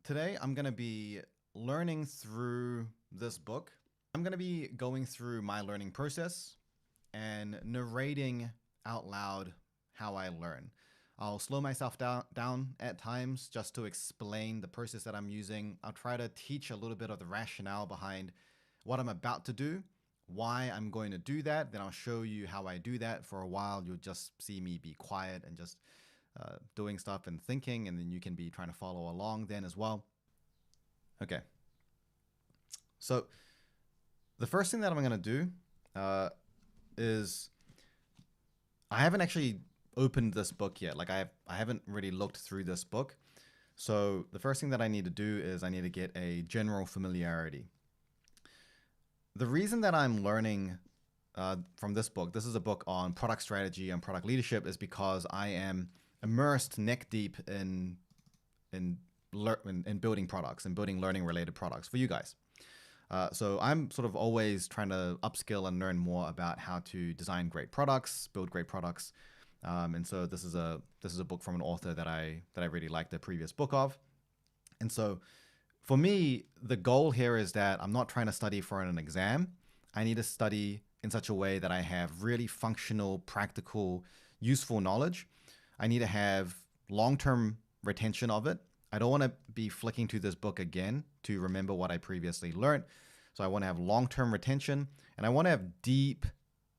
Today, I'm going to be learning through this book. I'm going to be going through my learning process and narrating out loud how I learn. I'll slow myself down at times just to explain the process that I'm using. I'll try to teach a little bit of the rationale behind what I'm about to do, why I'm going to do that. Then I'll show you how I do that. For a while, you'll just see me be quiet and just doing stuff and thinking, and then you can be trying to follow along then as well. Okay. So the first thing that I'm going to do is I haven't actually opened this book yet. Like I haven't really looked through this book. So the first thing that I need to do is I need to get a general familiarity. The reason that I'm learning from this book, this is a book on product strategy and product leadership, is because I am immersed neck deep in building products and building learning related products for you guys. So I'm sort of always trying to upskill and learn more about how to design great products, build great products. And so this is a book from an author that I really liked the previous book of. And so for me, the goal here is that I'm not trying to study for an exam. I need to study in such a way that I have really functional, practical, useful knowledge. I need to have long-term retention of it. I don't want to be flicking to this book again to remember what I previously learned. So I want to have long-term retention, and I want to have deep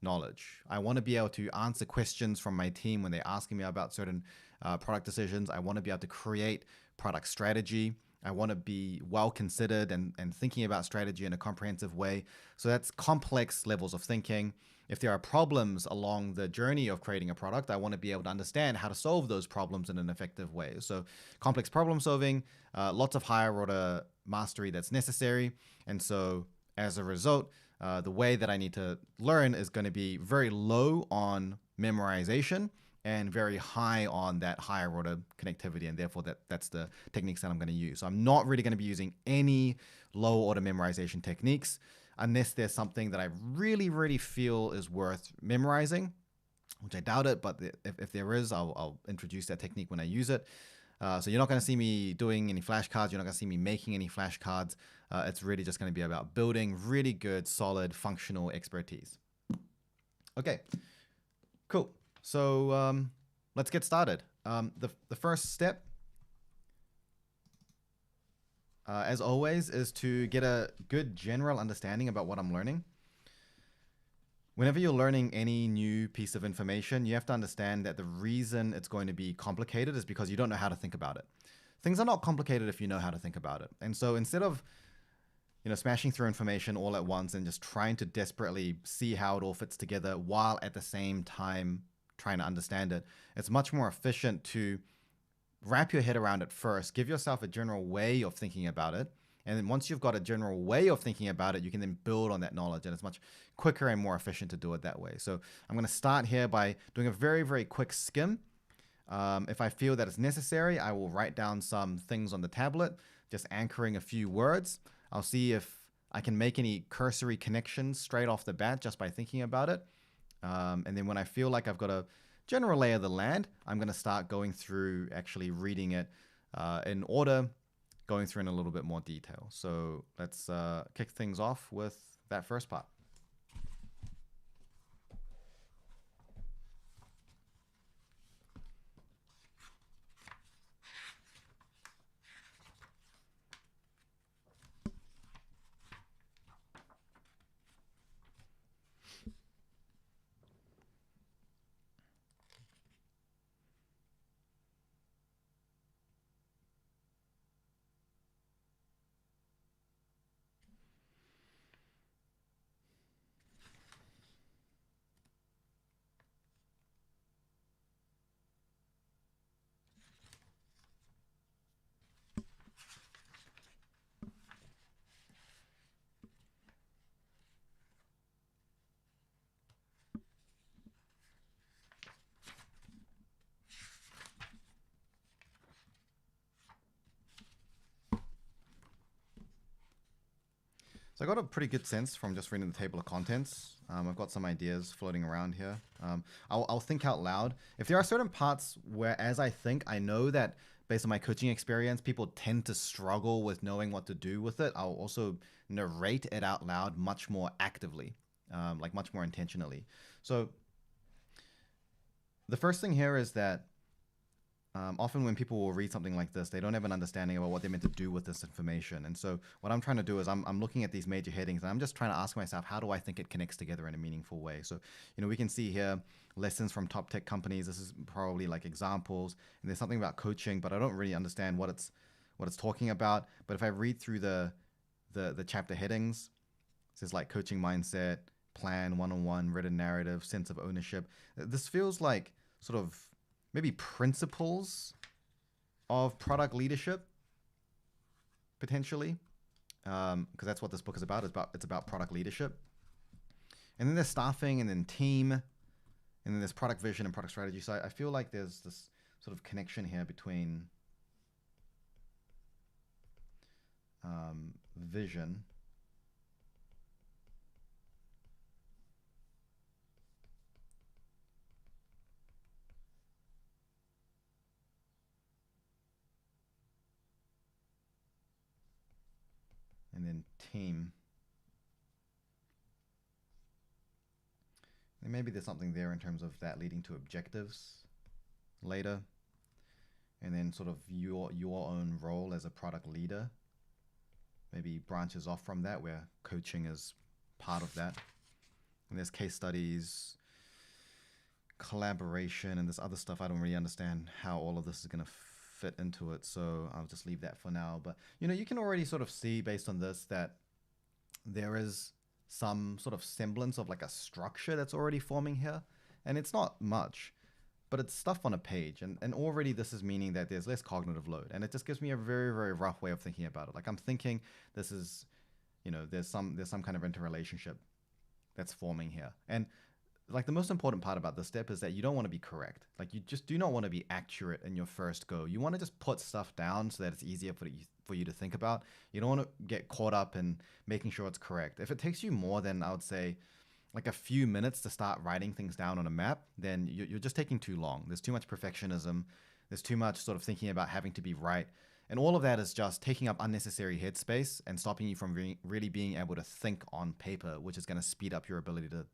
knowledge. I want to be able to answer questions from my team when they're asking me about certain product decisions. I want to be able to create product strategy. I want to be well considered and thinking about strategy in a comprehensive way. So that's complex levels of thinking. If there are problems along the journey of creating a product, I want to be able to understand how to solve those problems in an effective way. So complex problem solving, lots of higher order mastery that's necessary. And so as a result, the way that I need to learn is going to be very low on memorization and very high on that higher order connectivity, and therefore that's the techniques that I'm going to use. So I'm not really going to be using any low order memorization techniques unless there's something that I really, really feel is worth memorizing, which I doubt it, but if there is, I'll introduce that technique when I use it. So you're not going to see me doing any flashcards. You're not going to see me making any flashcards. It's really just going to be about building really good, solid, functional expertise. Okay, cool. So let's get started. The first step, as always, is to get a good general understanding about what I'm learning. Whenever you're learning any new piece of information, you have to understand that the reason it's going to be complicated is because you don't know how to think about it. Things are not complicated if you know how to think about it. And so instead of smashing through information all at once and just trying to desperately see how it all fits together while at the same time trying to understand it, it's much more efficient to wrap your head around it first, give yourself a general way of thinking about it. And then once you've got a general way of thinking about it, you can then build on that knowledge, and it's much quicker and more efficient to do it that way. So I'm going to start here by doing a very, very quick skim. If I feel that it's necessary, I will write down some things on the tablet, just anchoring a few words. I'll see if I can make any cursory connections straight off the bat just by thinking about it. And then when I feel like I've got a general lay of the land, I'm going to start going through actually reading it in order, going through in a little bit more detail. So let's kick things off with that first part. So I got a pretty good sense from just reading the table of contents. I've got some ideas floating around here. I'll think out loud. If there are certain parts where, as I think, I know that based on my coaching experience, people tend to struggle with knowing what to do with it. I'll also narrate it out loud much more actively, like much more intentionally. So the first thing here is that often when people will read something like this, they don't have an understanding about what they're meant to do with this information. And so what I'm trying to do is I'm looking at these major headings and I'm just trying to ask myself, how do I think it connects together in a meaningful way? So, we can see here lessons from top tech companies. This is probably like examples. And there's something about coaching, but I don't really understand what it's talking about. But if I read through the chapter headings, it says like coaching mindset, plan, one-on-one, written narrative, sense of ownership. This feels like sort of maybe principles of product leadership, potentially, because that's what this book is about. It's about product leadership. And then there's staffing, and then team, and then there's product vision and product strategy. So I feel like there's this sort of connection here between vision and then team. And maybe there's something there in terms of that leading to objectives later. And then sort of your own role as a product leader maybe branches off from that, where coaching is part of that. And there's case studies, collaboration, and this other stuff. I don't really understand how all of this is going to fit into it, so I'll just leave that for now. But you can already sort of see based on this that there is some sort of semblance of like a structure that's already forming here, and it's not much, but it's stuff on a page, and already this is meaning that there's less cognitive load, and it just gives me a very, very rough way of thinking about it. Like I'm thinking this is, there's some kind of interrelationship that's forming here. And like the most important part about this step is that you don't want to be correct. Like you just do not want to be accurate in your first go. You want to just put stuff down so that it's easier for you to think about. You don't want to get caught up in making sure it's correct. If it takes you more than, I would say, like a few minutes to start writing things down on a map, then you're just taking too long. There's too much perfectionism. There's too much sort of thinking about having to be right. And all of that is just taking up unnecessary headspace and stopping you from really being able to think on paper, which is going to speed up your ability to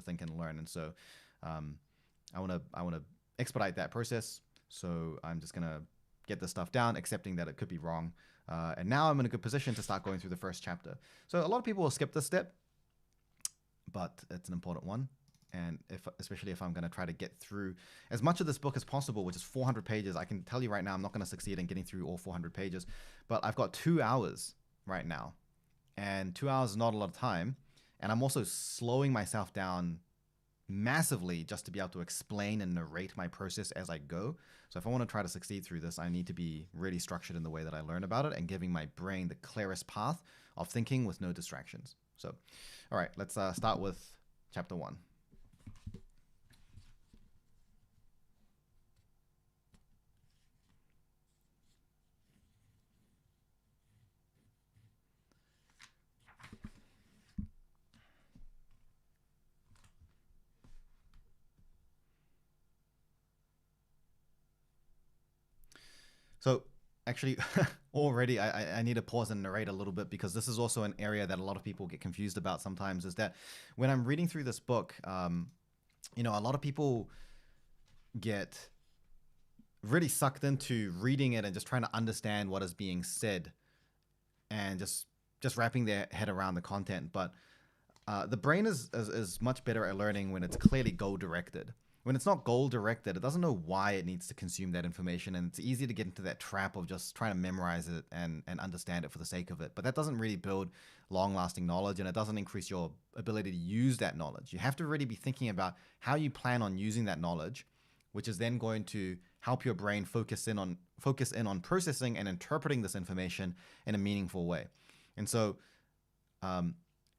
think and learn. And so I want to expedite that process. So I'm just going to get this stuff down, accepting that it could be wrong. And now I'm in a good position to start going through the first chapter. So a lot of people will skip this step, but it's an important one. And especially if I'm going to try to get through as much of this book as possible, which is 400 pages, I can tell you right now, I'm not going to succeed in getting through all 400 pages, but I've got 2 hours right now, and 2 hours is not a lot of time. And I'm also slowing myself down massively just to be able to explain and narrate my process as I go. So if I want to try to succeed through this, I need to be really structured in the way that I learn about it and giving my brain the clearest path of thinking with no distractions. So, all right, let's start with chapter 1. So actually, already I need to pause and narrate a little bit, because this is also an area that a lot of people get confused about sometimes, is that when I'm reading through this book, a lot of people get really sucked into reading it and just trying to understand what is being said and just wrapping their head around the content. But the brain is much better at learning when it's clearly goal-directed. When it's not goal-directed, it doesn't know why it needs to consume that information, and it's easy to get into that trap of just trying to memorize it and understand it for the sake of it. But that doesn't really build long-lasting knowledge, and it doesn't increase your ability to use that knowledge. You have to really be thinking about how you plan on using that knowledge, which is then going to help your brain focus in on processing and interpreting this information in a meaningful way. And so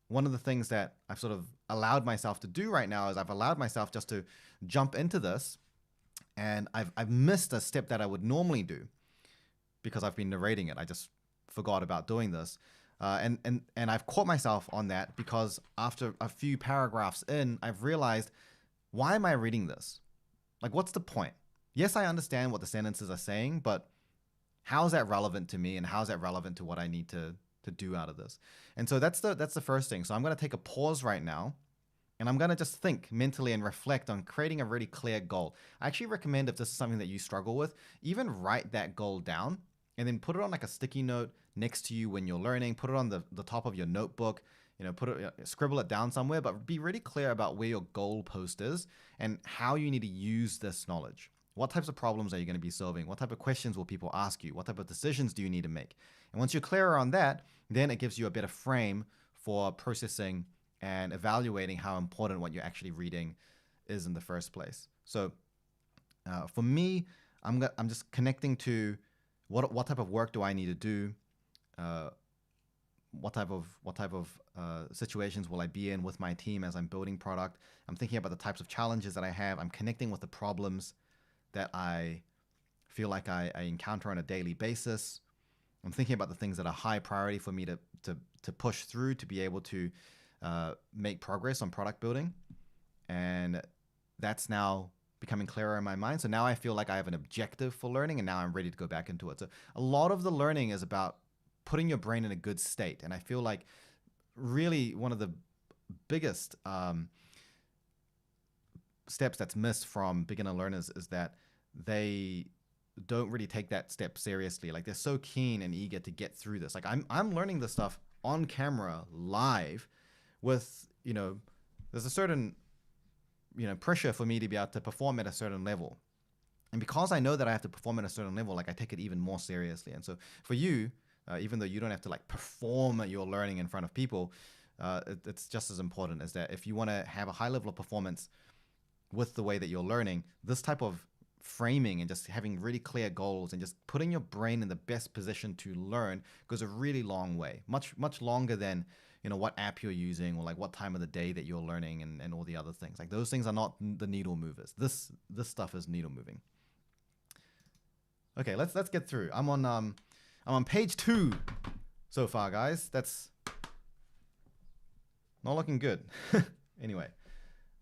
one of the things that I've sort of allowed myself to do right now is I've allowed myself just to jump into this, and I've missed a step that I would normally do because I've been narrating it. I just forgot about doing this. And I've caught myself on that because after a few paragraphs in, I've realized, why am I reading this? Like, what's the point? Yes, I understand what the sentences are saying, but How is that relevant to me, and how is that relevant to what I need to do out of this? And so that's the first thing. So I'm going to take a pause right now, and I'm going to just think mentally and reflect on creating a really clear goal. I actually recommend, if this is something that you struggle with, even write that goal down and then put it on like a sticky note next to you when you're learning. Put it on the top of your notebook. Put it, scribble it down somewhere, but be really clear about where your goal post is and how you need to use this knowledge. What types of problems are you going to be solving? What type of questions will people ask you? What type of decisions do you need to make? And once you're clearer on that, then it gives you a better frame for processing and evaluating how important what you're actually reading is in the first place. So for me, I'm just connecting to what type of work do I need to do? What type of situations will I be in with my team as I'm building product? I'm thinking about the types of challenges that I have. I'm connecting with the problems that I feel like I encounter on a daily basis. I'm thinking about the things that are high priority for me to push through to be able to make progress on product building. And that's now becoming clearer in my mind. So now I feel like I have an objective for learning, and now I'm ready to go back into it. So a lot of the learning is about putting your brain in a good state. And I feel like really one of the biggest steps that's missed from beginner learners is that they don't really take that step seriously. Like, they're so keen and eager to get through this. Like, I'm learning this stuff on camera live with, there's a certain, pressure for me to be able to perform at a certain level. And because I know that I have to perform at a certain level, like, I take it even more seriously. And so for you, even though you don't have to like perform your learning in front of people, it's just as important as that. If you want to have a high level of performance with the way that you're learning, this type of framing and just having really clear goals and just putting your brain in the best position to learn goes a really long way, much longer than what app you're using or like what time of the day that you're learning and all the other things. Like, those things are not the needle movers. This stuff is needle moving. Okay, let's get through. I'm on page 2 so far, guys. That's not looking good. Anyway,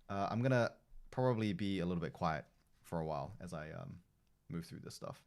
I'm gonna probably be a little bit quiet for a while as I move through this stuff.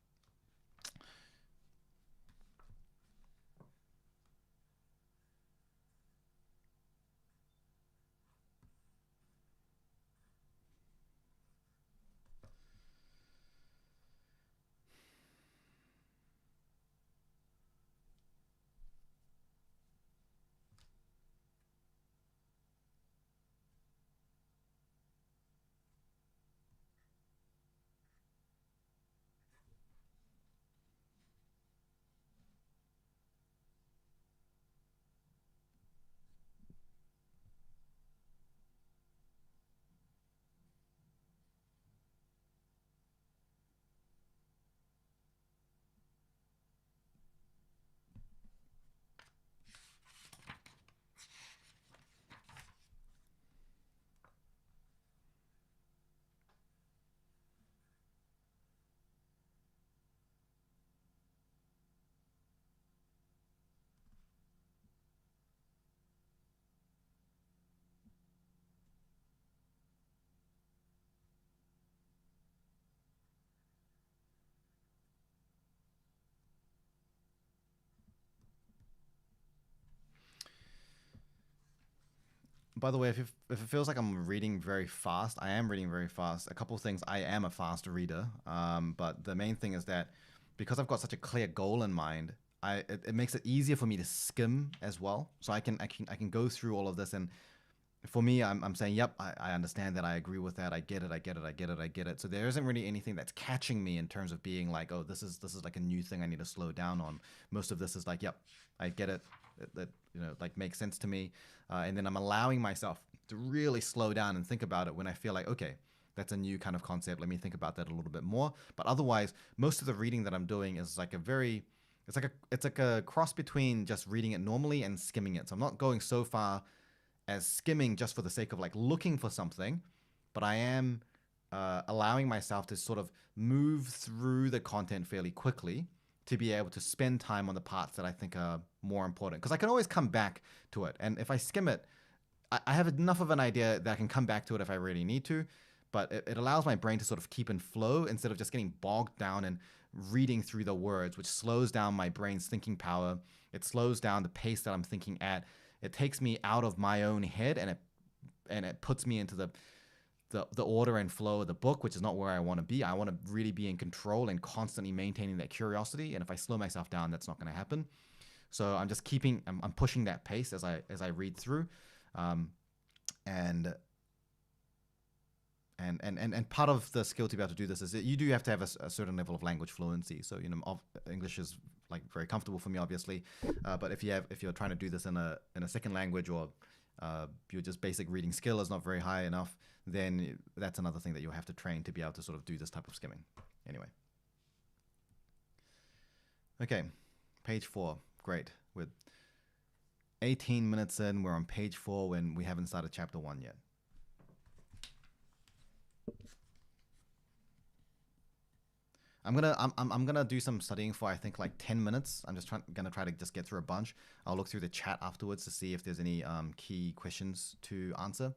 By the way, if it feels like I'm reading very fast, I am reading very fast. A couple of things, I am a fast reader, but the main thing is that because I've got such a clear goal in mind, it makes it easier for me to skim as well. So I can go through all of this, and for me, I'm saying, yep, I understand that, I agree with that, I get it. So there isn't really anything that's catching me in terms of being like, oh, this is like a new thing I need to slow down on. Most of this is like, yep, I get it. That like makes sense to me, and then I'm allowing myself to really slow down and think about it when I feel like, okay, that's a new kind of concept. Let me think about that a little bit more. But otherwise, most of the reading that I'm doing is like it's like a cross between just reading it normally and skimming it. So I'm not going so far as skimming just for the sake of like looking for something, but I am allowing myself to sort of move through the content fairly quickly to be able to spend time on the parts that I think are more important. Because I can always come back to it. And if I skim it, I have enough of an idea that I can come back to it if I really need to. But it allows my brain to sort of keep in flow instead of just getting bogged down and reading through the words, which slows down my brain's thinking power. It slows down the pace that I'm thinking at. It takes me out of my own head, and it puts me into the order and flow of the book, which is not where I want to be. I want to really be in control and constantly maintaining that curiosity. And if I slow myself down, that's not going to happen. So I'm just I'm pushing that pace as I read through, and part of the skill to be able to do this is that you do have to have a certain level of language fluency. So English is like very comfortable for me, obviously, but if you're trying to do this in a second language, or your just basic reading skill is not very high enough, then that's another thing that you'll have to train to be able to sort of do this type of skimming. Anyway, okay, page 4. Great. We're 18 minutes in. We're on page 4 when we haven't started chapter 1 yet. I'm gonna do some studying for, I think, like 10 minutes. I'm just gonna try to just get through a bunch. I'll look through the chat afterwards to see if there's any key questions to answer.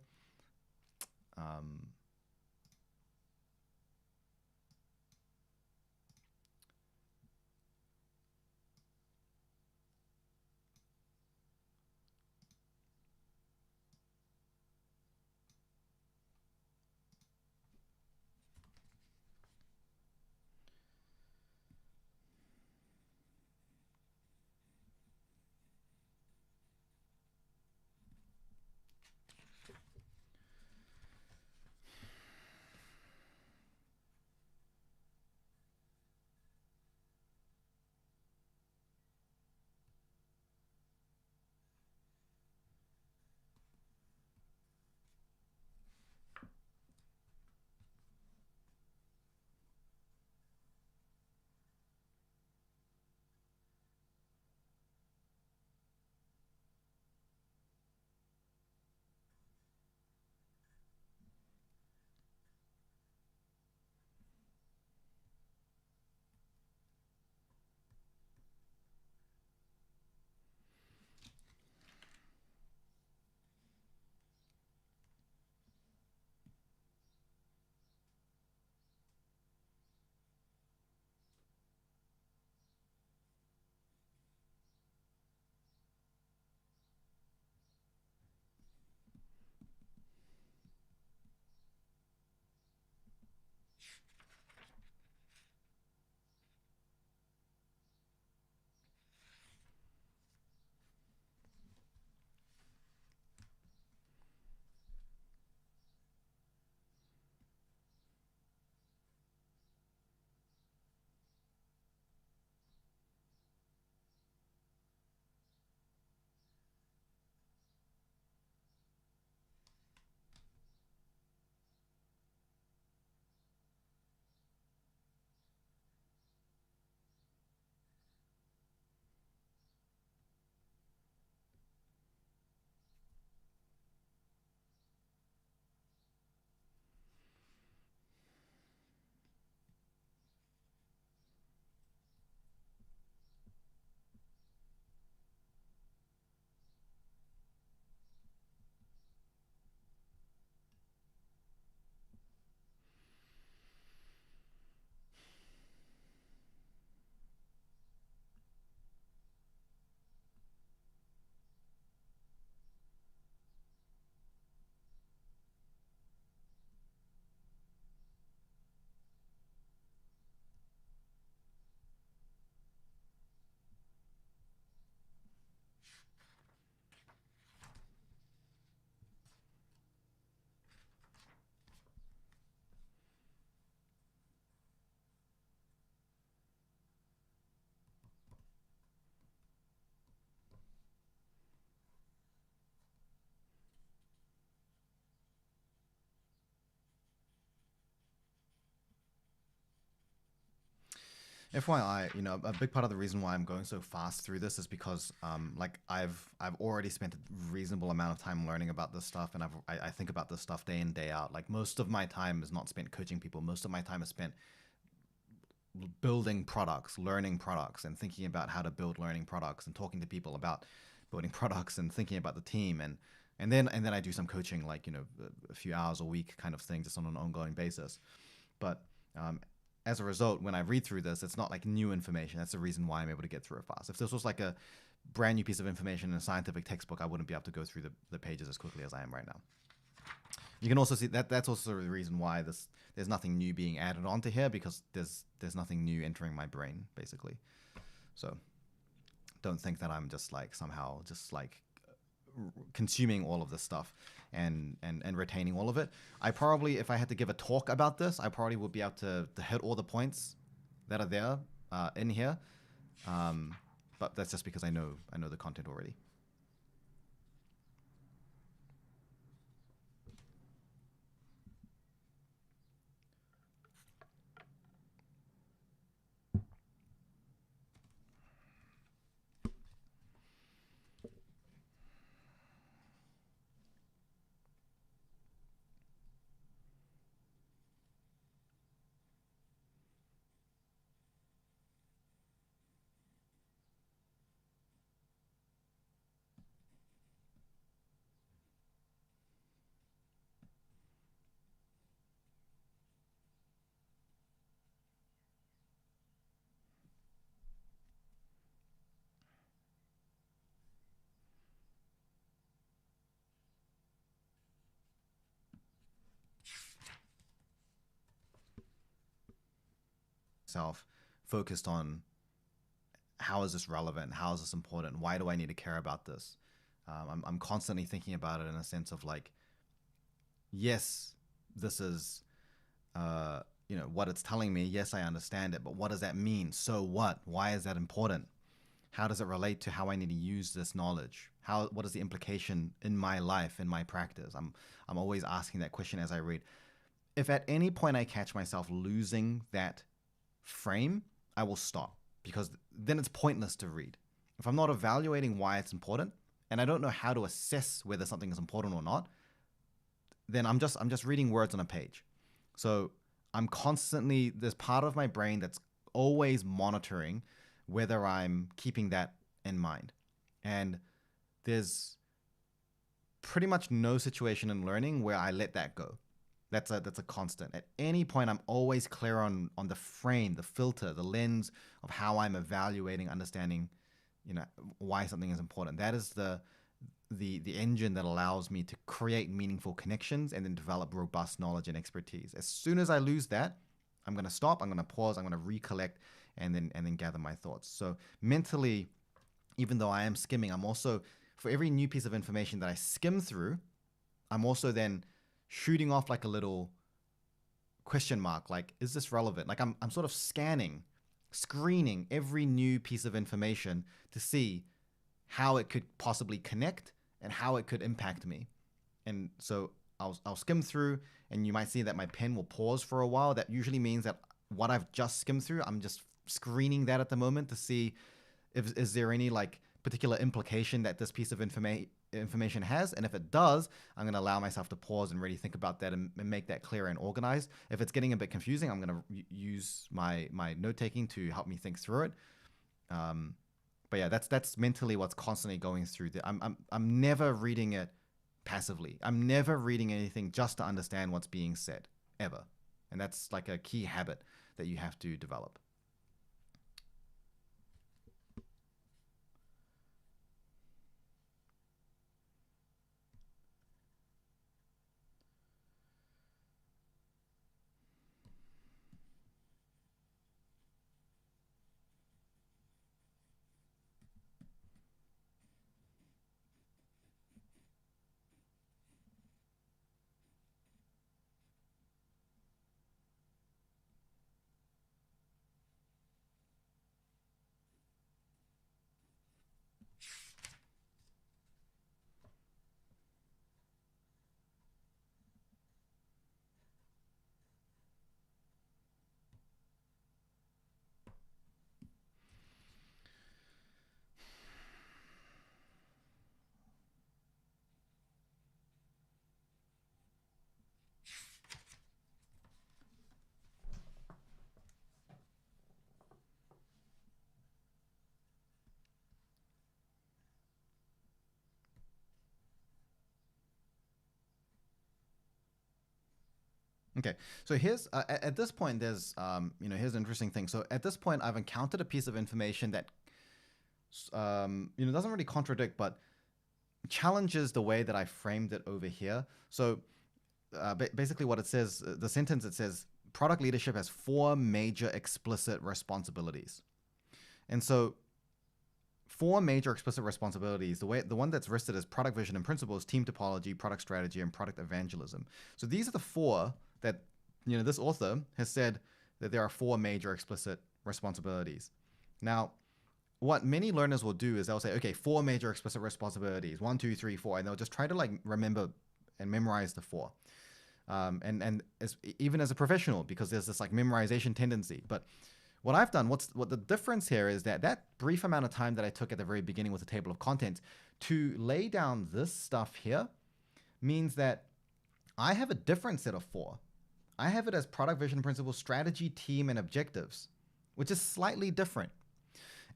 FYI, a big part of the reason why I'm going so fast through this is because, like, I've already spent a reasonable amount of time learning about this stuff, and I think about this stuff day in, day out. Like, most of my time is not spent coaching people. Most of my time is spent building products, learning products, and thinking about how to build learning products, and talking to people about building products, and thinking about the team, and then I do some coaching, like, a few hours a week kind of thing, just on an ongoing basis. But as a result, when I read through this, it's not like new information. That's the reason why I'm able to get through it fast. If this was like a brand new piece of information in a scientific textbook, I wouldn't be able to go through the pages as quickly as I am right now. You can also see that that's also the reason why there's nothing new being added onto here, because there's nothing new entering my brain, basically. So don't think that I'm just like somehow just like consuming all of this stuff and retaining all of it. I probably, if I had to give a talk about this, I probably would be able to hit all the points that are there in here. But that's just because I know the content already. Self focused on how is this relevant? How is this important? Why do I need to care about this? I'm constantly thinking about it in a sense of like, yes, this is, what it's telling me. Yes, I understand it, but what does that mean? So what? Why is that important? How does it relate to how I need to use this knowledge? What is the implication in my life, in my practice? I'm always asking that question as I read. If at any point I catch myself losing that frame, I will stop, because then it's pointless to read. If I'm not evaluating why it's important, and I don't know how to assess whether something is important or not, then I'm just reading words on a page. So I'm constantly, there's part of my brain that's always monitoring whether I'm keeping that in mind. And there's pretty much no situation in learning where I let that go. That's a constant. At any point, I'm always clear on the frame, the filter, the lens of how I'm evaluating, understanding, why something is important. That is the engine that allows me to create meaningful connections and then develop robust knowledge and expertise. As soon as I lose that, I'm going to stop. I'm going to pause. I'm going to recollect and then gather my thoughts. So mentally, even though I am skimming, I'm also, for every new piece of information that I skim through, I'm also then shooting off like a little question mark, like, is this relevant? Like I'm sort of screening every new piece of information to see how it could possibly connect and how it could impact me. And so I'll skim through, and you might see that my pen will pause for a while. That usually means that what I've just skimmed through, I'm just screening that at the moment to see if is there any like particular implication that this piece of information has, and if it does, I'm going to allow myself to pause and really think about that and make that clear and organized. If it's getting a bit confusing, I'm going to use my note taking to help me think through it. But yeah, that's mentally what's constantly going through. I'm never reading it passively. I'm never reading anything just to understand what's being said, ever. And that's like a key habit that you have to develop. Okay, so here's at this point there's here's an interesting thing. So at this point I've encountered a piece of information that doesn't really contradict but challenges the way that I framed it over here. So basically what it says, the sentence, it says product leadership has 4 major explicit responsibilities. And so 4 major explicit responsibilities, the one that's listed as product vision and principles, team topology, product strategy, and product evangelism. So these are the 4 that this author has said that there are 4 major explicit responsibilities. Now, what many learners will do is they'll say, okay, 4 major explicit responsibilities, 1, 2, 3, 4, and they'll just try to like remember and memorize the 4. And even as a professional, because there's this like memorization tendency. But what I've done, what the difference here is that brief amount of time that I took at the very beginning with the table of contents to lay down this stuff here means that I have a different set of 4. I have it as product vision principles, strategy, team, and objectives, which is slightly different.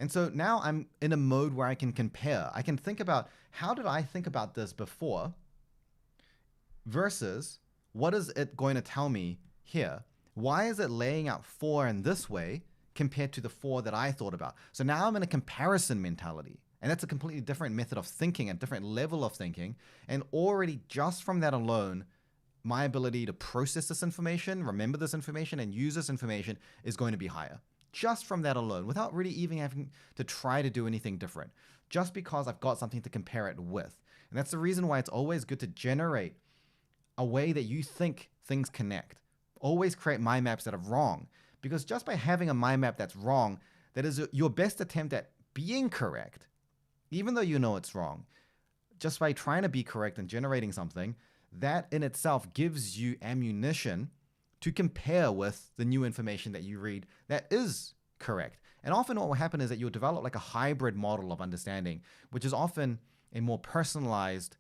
And so now I'm in a mode where I can compare. I can think about how did I think about this before versus what is it going to tell me here? Why is it laying out 4 in this way compared to the 4 that I thought about? So now I'm in a comparison mentality. And that's a completely different method of thinking, a different level of thinking. And already just from that alone, my ability to process this information, remember this information, and use this information is going to be higher. Just from that alone, without really even having to try to do anything different. Just because I've got something to compare it with. And that's the reason why it's always good to generate a way that you think things connect. Always create mind maps that are wrong. Because just by having a mind map that's wrong, that is your best attempt at being correct, even though you know it's wrong. Just by trying to be correct and generating something, that in itself gives you ammunition to compare with the new information that you read that is correct. And often what will happen is that you'll develop like a hybrid model of understanding, which is often a more personalized,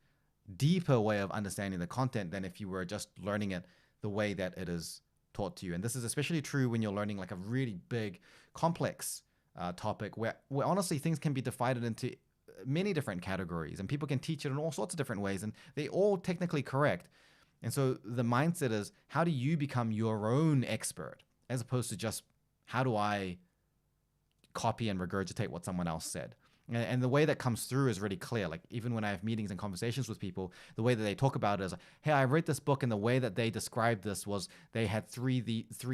deeper way of understanding the content than if you were just learning it the way that it is taught to you. And this is especially true when you're learning like a really big, complex topic where honestly things can be divided into many different categories and people can teach it in all sorts of different ways and they all technically correct. And so the mindset is, how do you become your own expert as opposed to just how do I copy and regurgitate what someone else said? And the way that comes through is really clear. Like even when I have meetings and conversations with people, the way that they talk about it is, hey, I read this book and the way that they described this was they had three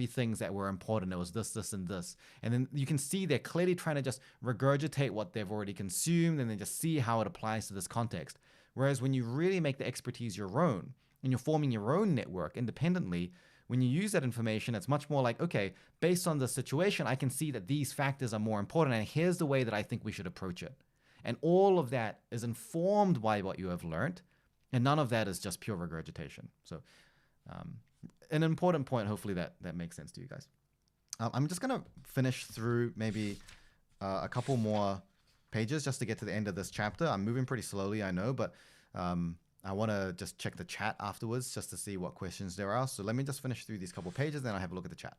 things that were important. It was this, this, and this. And then you can see they're clearly trying to just regurgitate what they've already consumed and then just see how it applies to this context. Whereas when you really make the expertise your own and you're forming your own network independently, when you use that information, it's much more like, okay, based on the situation, I can see that these factors are more important, and here's the way that I think we should approach it. And all of that is informed by what you have learned, and none of that is just pure regurgitation. So an important point, hopefully that makes sense to you guys. I'm just going to finish through maybe a couple more pages just to get to the end of this chapter. I'm moving pretty slowly, I know, but I want to just check the chat afterwards just to see what questions there are. So let me just finish through these couple pages, then I'll have a look at the chat.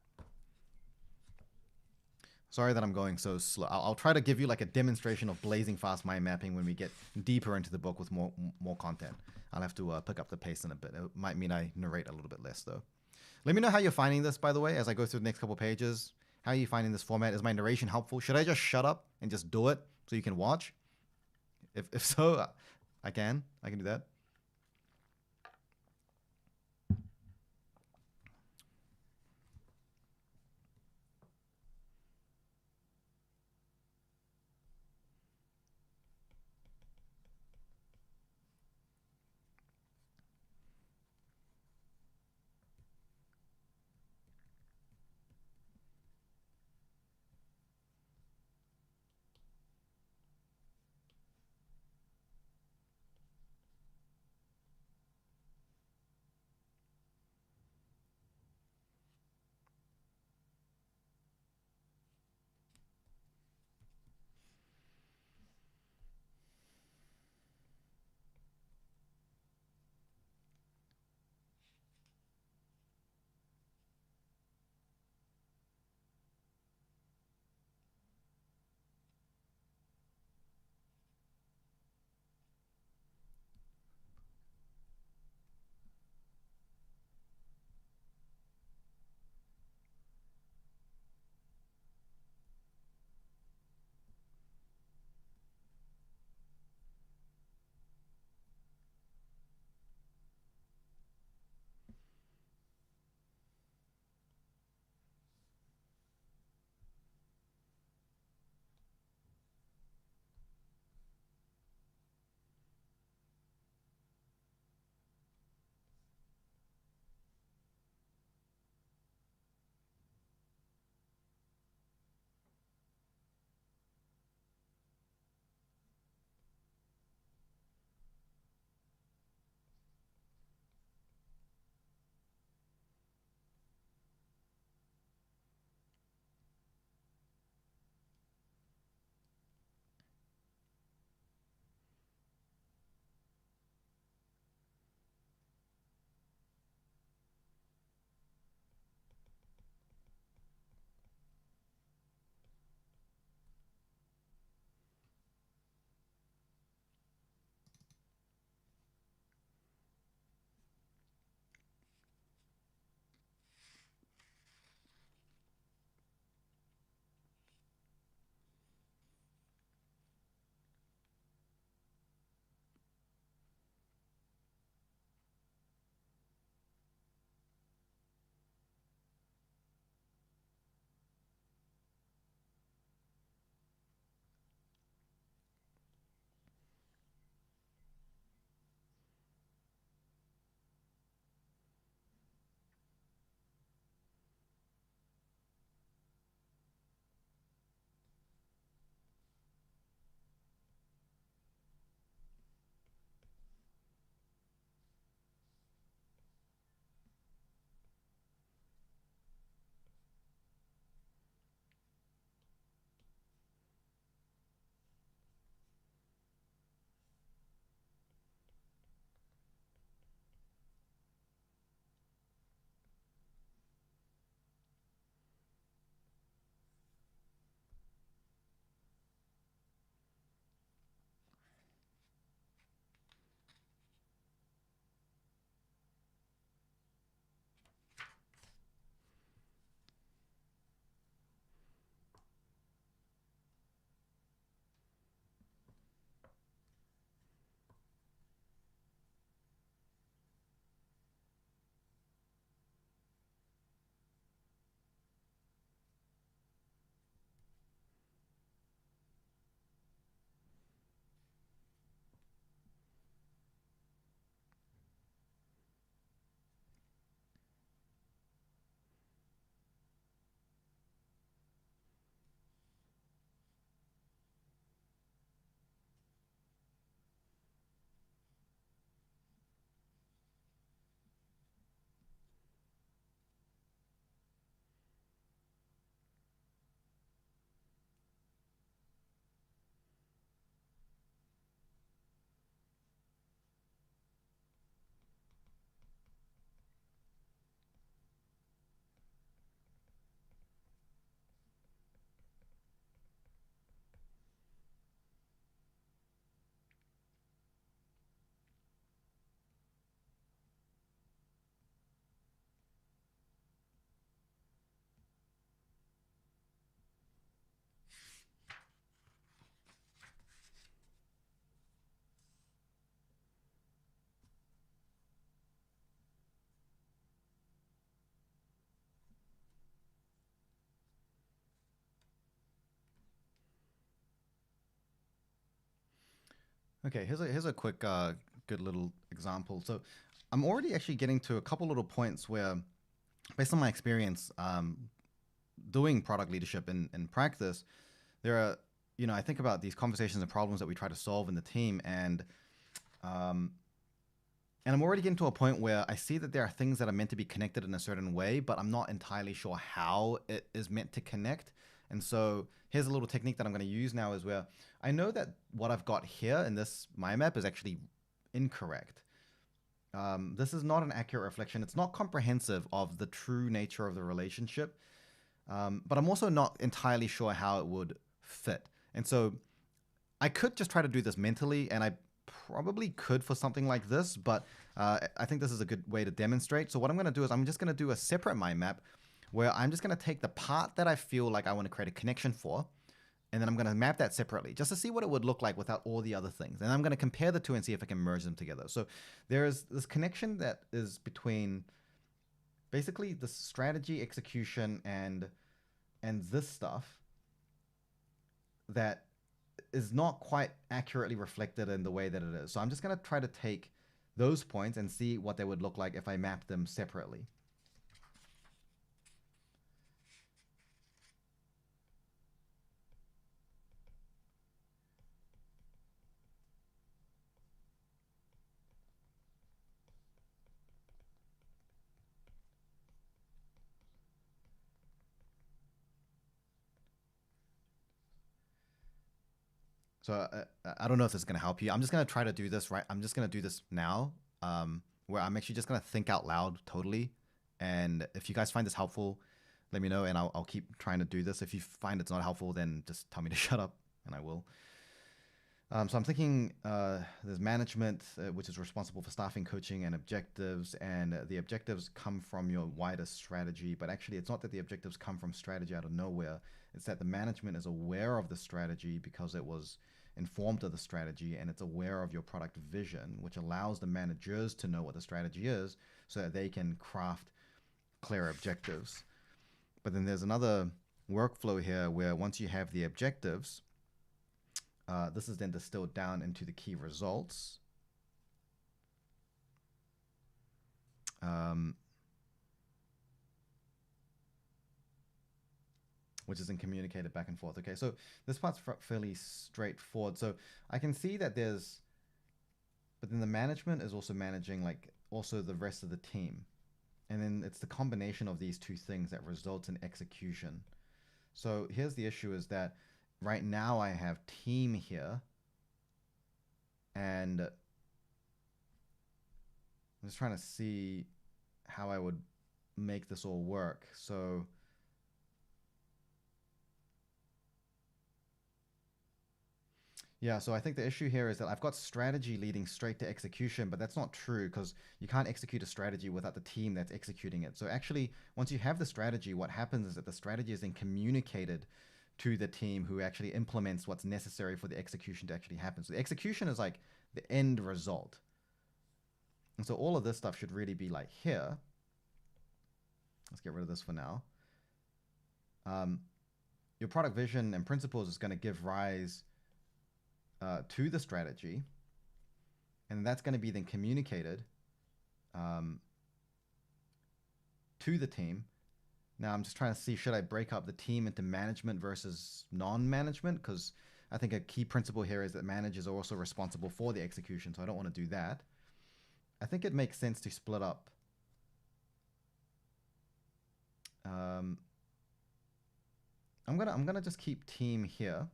Sorry that I'm going so slow. I'll try to give you like a demonstration of blazing fast mind mapping when we get deeper into the book with more content. I'll have to pick up the pace in a bit. It might mean I narrate a little bit less though. Let me know how you're finding this, by the way, as I go through the next couple pages. How are you finding this format? Is my narration helpful? Should I just shut up and just do it so you can watch? If so, I can do that. Okay, here's a quick good little example. So I'm already actually getting to a couple little points where, based on my experience doing product leadership in practice, there are, I think about these conversations and problems that we try to solve in the team, um, and I'm already getting to a point where I see that there are things that are meant to be connected in a certain way, but I'm not entirely sure how it is meant to connect. And so here's a little technique that I'm going to use now is where I know that what I've got here in this mind map is actually incorrect. This is not an accurate reflection. It's not comprehensive of the true nature of the relationship. But I'm also not entirely sure how it would fit. And so I could just try to do this mentally, and I probably could for something like this, but I think this is a good way to demonstrate. So what I'm going to do is I'm just going to do a separate mind map where I'm just going to take the part that I feel like I want to create a connection for, and then I'm going to map that separately just to see what it would look like without all the other things. And I'm going to compare the two and see if I can merge them together. So there's this connection that is between basically the strategy, execution, and this stuff that is not quite accurately reflected in the way that it is. So I'm just going to try to take those points and see what they would look like if I mapped them separately. So I don't know if this is going to help you. I'm just going to try to do this right. I'm just going to do this now, where I'm actually just going to think out loud totally. And if you guys find this helpful, let me know, and I'll keep trying to do this. If you find it's not helpful, then just tell me to shut up, and I will. So I'm thinking there's management, which is responsible for staffing, coaching, and objectives. And the objectives come from your wider strategy. But actually, it's not that the objectives come from strategy out of nowhere. It's that the management is aware of the strategy because it was informed of the strategy, and it's aware of your product vision, which allows the managers to know what the strategy is so that they can craft clear objectives. But then there's another workflow here where once you have the objectives, this is then distilled down into the key results. Which is then communicated back and forth. Okay, so this part's fairly straightforward. So I can see that there's, but then the management is also managing like also the rest of the team. And then it's the combination of these two things that results in execution. So here's the issue is that right now I have team here, and I'm just trying to see how I would make this all work. So yeah, so I think the issue here is that I've got strategy leading straight to execution, but that's not true because you can't execute a strategy without the team that's executing it. So actually, once you have the strategy, what happens is that the strategy is then communicated to the team who actually implements what's necessary for the execution to actually happen. So the execution is like the end result. And so all of this stuff should really be like here. Let's get rid of this for now. Your product vision and principles is going to give rise to the strategy, and that's going to be then communicated to the team. Now I'm just trying to see, should I break up the team into management versus non-management? Because I think a key principle here is that managers are also responsible for the execution, so I don't want to do that. I think it makes sense to split up. I'm gonna just keep team here.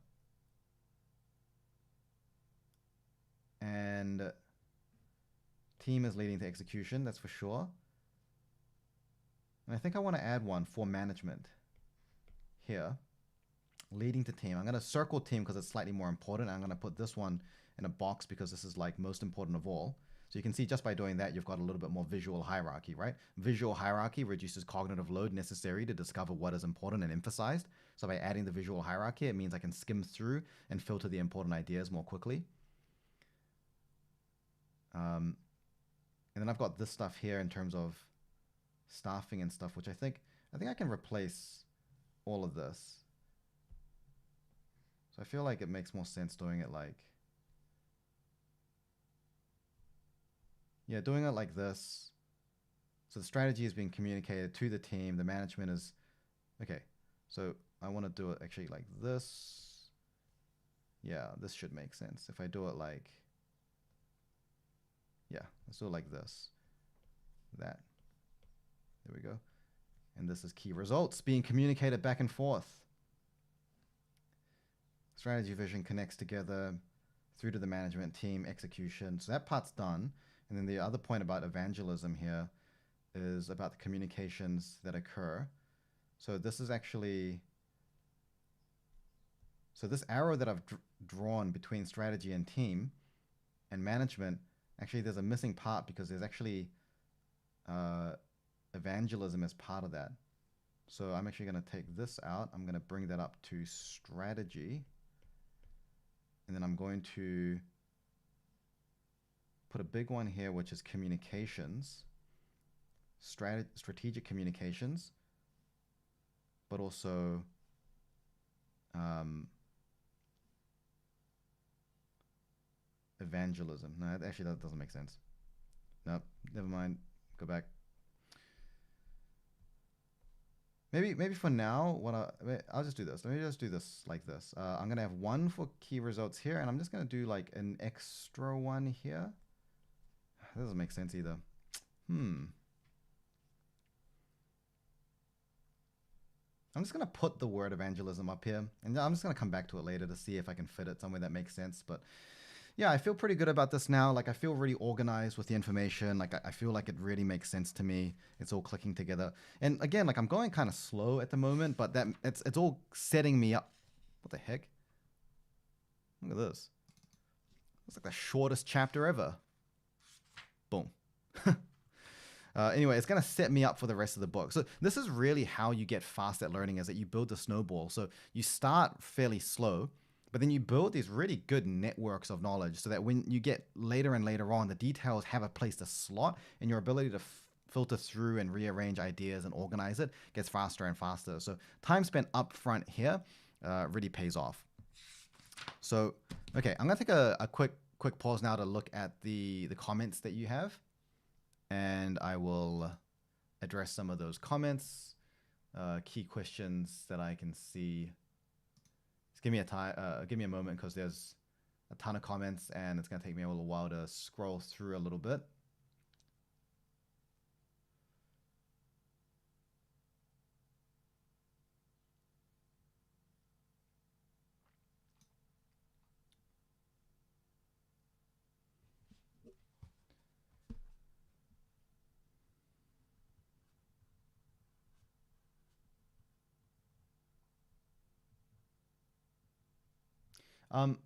And team is leading to execution, that's for sure. And I think I want to add one for management here, leading to team. I'm going to circle team because it's slightly more important. I'm going to put this one in a box because this is like most important of all. So you can see just by doing that, you've got a little bit more visual hierarchy, right? Visual hierarchy reduces cognitive load necessary to discover what is important and emphasized. So by adding the visual hierarchy, it means I can skim through and filter the important ideas more quickly. And then I've got this stuff here in terms of staffing and stuff, which I think I can replace all of this. So I feel like it makes more sense doing it like yeah, doing it like this. So the strategy is being communicated to the team. The management is, okay. So I want to do it actually like this. Yeah, this should make sense. If I do it like, yeah, let's do it like this. That. There we go. And this is key results being communicated back and forth. Strategy vision connects together through to the management team execution. So that part's done. And then the other point about evangelism here is about the communications that occur. So this is actually, so this arrow that I've drawn between strategy and team and management, actually there's a missing part because there's actually evangelism as part of that. So I'm actually going to take this out. I'm going to bring that up to strategy. And then I'm going to put a big one here, which is communications, strategic communications, but also evangelism. No, actually that doesn't make sense. No, never mind. Go back. Maybe for now, I'll just do this. Let me just do this like this. I'm gonna have one for key results here, and I'm just gonna do like an extra one here. That doesn't make sense either. I'm just gonna put the word evangelism up here, and I'm just gonna come back to it later to see if I can fit it somewhere that makes sense. But yeah, I feel pretty good about this now. Like I feel really organized with the information. Like I feel like it really makes sense to me. It's all clicking together. And again, like I'm going kind of slow at the moment, but that it's all setting me up. What the heck? Look at this. It's like the shortest chapter ever. Boom. Anyway, it's going to set me up for the rest of the book. So this is really how you get fast at learning, is that you build the snowball. So you start fairly slow, but then you build these really good networks of knowledge so that when you get later and later on, the details have a place to slot, and your ability to filter through and rearrange ideas and organize it gets faster and faster. So time spent up front here really pays off. So, okay, I'm going to take a quick pause now to look at the comments that you have, and I will address some of those comments, key questions that I can see. Just give me a moment, because there's a ton of comments and it's going to take me a little while to scroll through a little bit.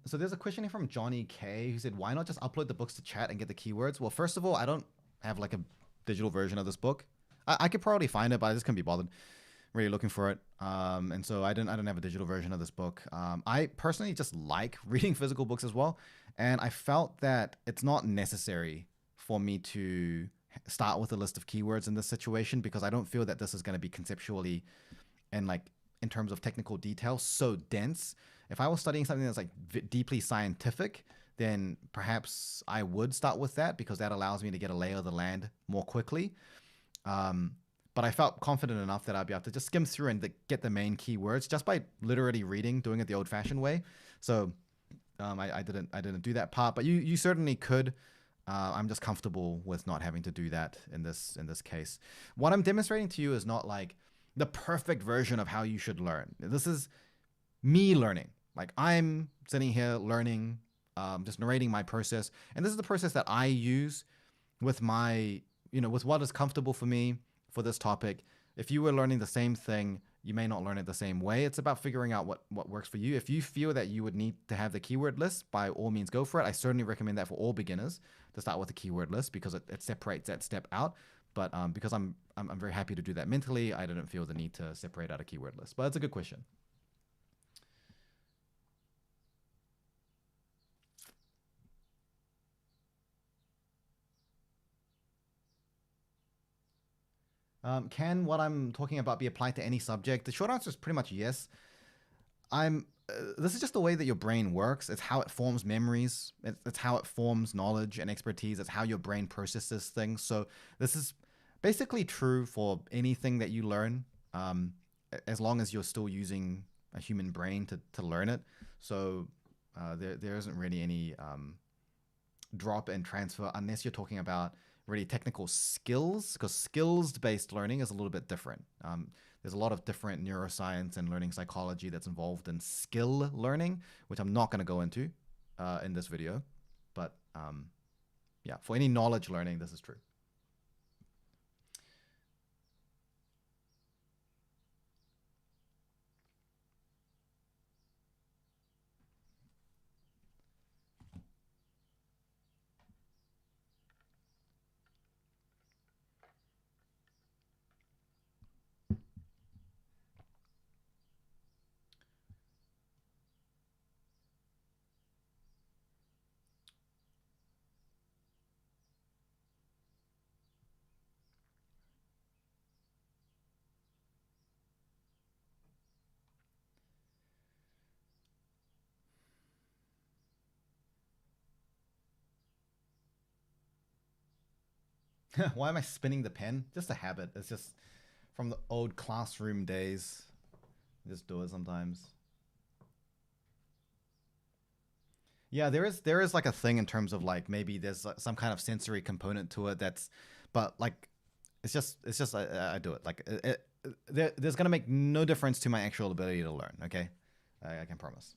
So there's a question here from Johnny K, who said, why not just upload the books to chat and get the keywords? Well, first of all, I don't have like a digital version of this book. I could probably find it, but I just couldn't be bothered really looking for it. And so I don't have a digital version of this book. I personally just like reading physical books as well. And I felt that it's not necessary for me to start with a list of keywords in this situation, because I don't feel that this is going to be conceptually and like in terms of technical detail so dense. If I was studying something that's like deeply scientific, then perhaps I would start with that, because that allows me to get a lay of the land more quickly. But I felt confident enough that I'd be able to just skim through and get the main keywords just by literally reading, doing it the old-fashioned way. So I didn't do that part, but you certainly could. I'm just comfortable with not having to do that in this case. What I'm demonstrating to you is not like the perfect version of how you should learn. This is me learning. Like I'm sitting here learning, just narrating my process. And this is the process that I use with my, with what is comfortable for me for this topic. If you were learning the same thing, you may not learn it the same way. It's about figuring out what works for you. If you feel that you would need to have the keyword list, by all means go for it. I certainly recommend that for all beginners, to start with the keyword list, because it separates that step out. But because I'm very happy to do that mentally, I didn't feel the need to separate out a keyword list. But it's a good question. Can what I'm talking about be applied to any subject? The short answer is pretty much yes. I'm this is just the way that your brain works. It's how it forms memories. It's how it forms knowledge and expertise. It's how your brain processes things. So this is basically true for anything that you learn, as long as you're still using a human brain to learn it. So there isn't really any drop and transfer unless you're talking about really technical skills, because skills-based learning is a little bit different. There's a lot of different neuroscience and learning psychology that's involved in skill learning, which I'm not going to go into in this video. But yeah, for any knowledge learning, this is true. Why am I spinning the pen? Just a habit. It's just from the old classroom days. I just do it sometimes. Yeah, there is like a thing in terms of like maybe there's some kind of sensory component to it that's, but like it's just I do it like there's gonna make no difference to my actual ability to learn. Okay, I can promise.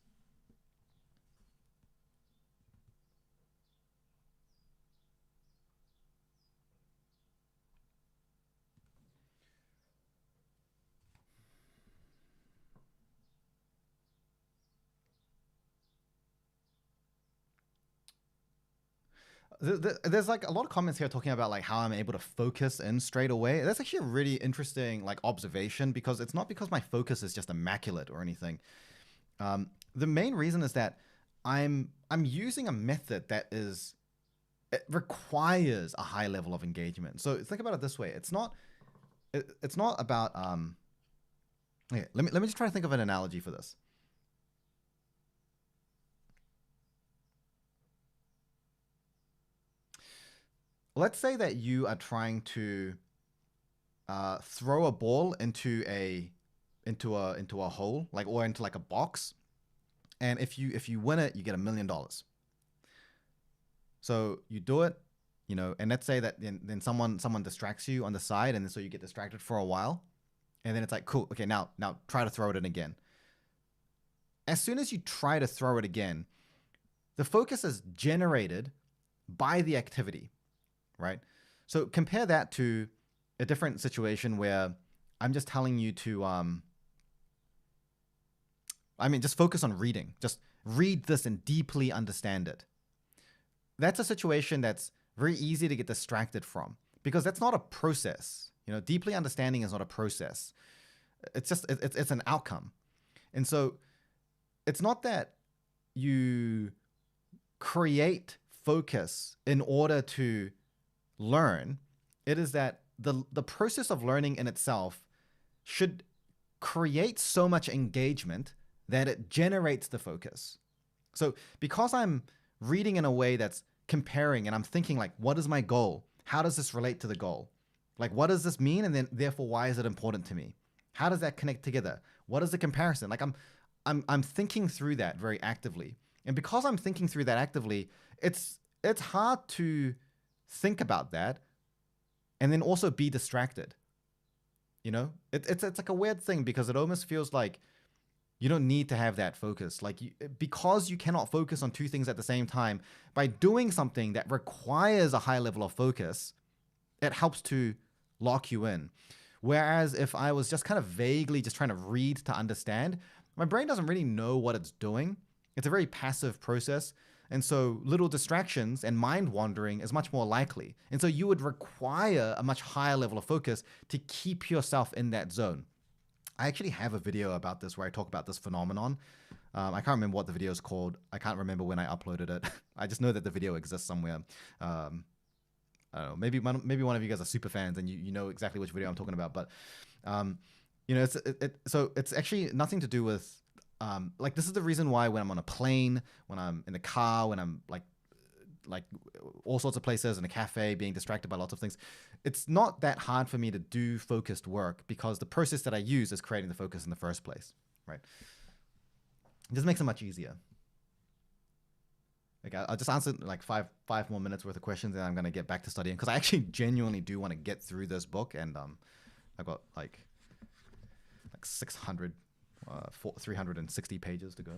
There's like a lot of comments here talking about like how I'm able to focus in straight away. That's actually a really interesting like observation, because it's not because my focus is just immaculate or anything. The main reason is that I'm using a method that is, it requires a high level of engagement. So think about it this way: it's not about okay, let me just try to think of an analogy for this. Let's say that you are trying to throw a ball into a hole, like, or into like a box, and if you win it, you get $1 million. So you do it, and let's say that then someone distracts you on the side, and then so you get distracted for a while, and then it's like, cool, okay, now try to throw it in again. As soon as you try to throw it again, the focus is generated by the activity, right? So compare that to a different situation where I'm just telling you to just focus on reading. Just read this and deeply understand it. That's a situation that's very easy to get distracted from, because that's not a process. Deeply understanding is not a process. It's just it's an outcome. And so it's not that you create focus in order to learn. It is that the process of learning in itself should create so much engagement that it generates the focus. So because I'm reading in a way that's comparing, and I'm thinking like, what is my goal? How does this relate to the goal? Like, what does this mean? And then therefore, why is it important to me? How does that connect together? What is the comparison? Like I'm thinking through that very actively. And because I'm thinking through that actively, it's hard to think about that and then also be distracted. It's like a weird thing, because it almost feels like you don't need to have that focus. Like because you cannot focus on two things at the same time, by doing something that requires a high level of focus, it helps to lock you in. Whereas if I was just kind of vaguely just trying to read to understand, my brain doesn't really know what it's doing. It's a very passive process. And so little distractions and mind wandering is much more likely. And so you would require a much higher level of focus to keep yourself in that zone. I actually have a video about this where I talk about this phenomenon. I can't remember what the video is called. I can't remember when I uploaded it. I just know that the video exists somewhere. I don't know. Maybe one of you guys are super fans and you know exactly which video I'm talking about. But so it's actually nothing to do with Like this is the reason why when I'm on a plane, when I'm in the car, when I'm like all sorts of places in a cafe being distracted by lots of things, it's not that hard for me to do focused work because the process that I use is creating the focus in the first place, right? It just makes it much easier. Like I'll just answer like five more minutes worth of questions, and I'm gonna get back to studying because I actually genuinely do want to get through this book, and I've got like 600, 360 pages to go.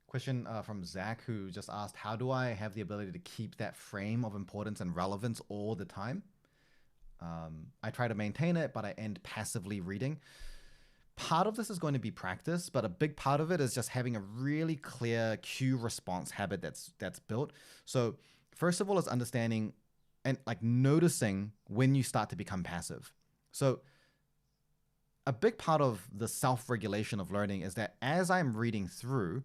Question from Zach, who just asked, how do I have the ability to keep that frame of importance and relevance all the time? I try to maintain it, but I end passively reading. Part of this is going to be practice, but a big part of it is just having a really clear cue response habit that's built. So first of all is understanding and like noticing when you start to become passive. So a big part of the self-regulation of learning is that as I'm reading through,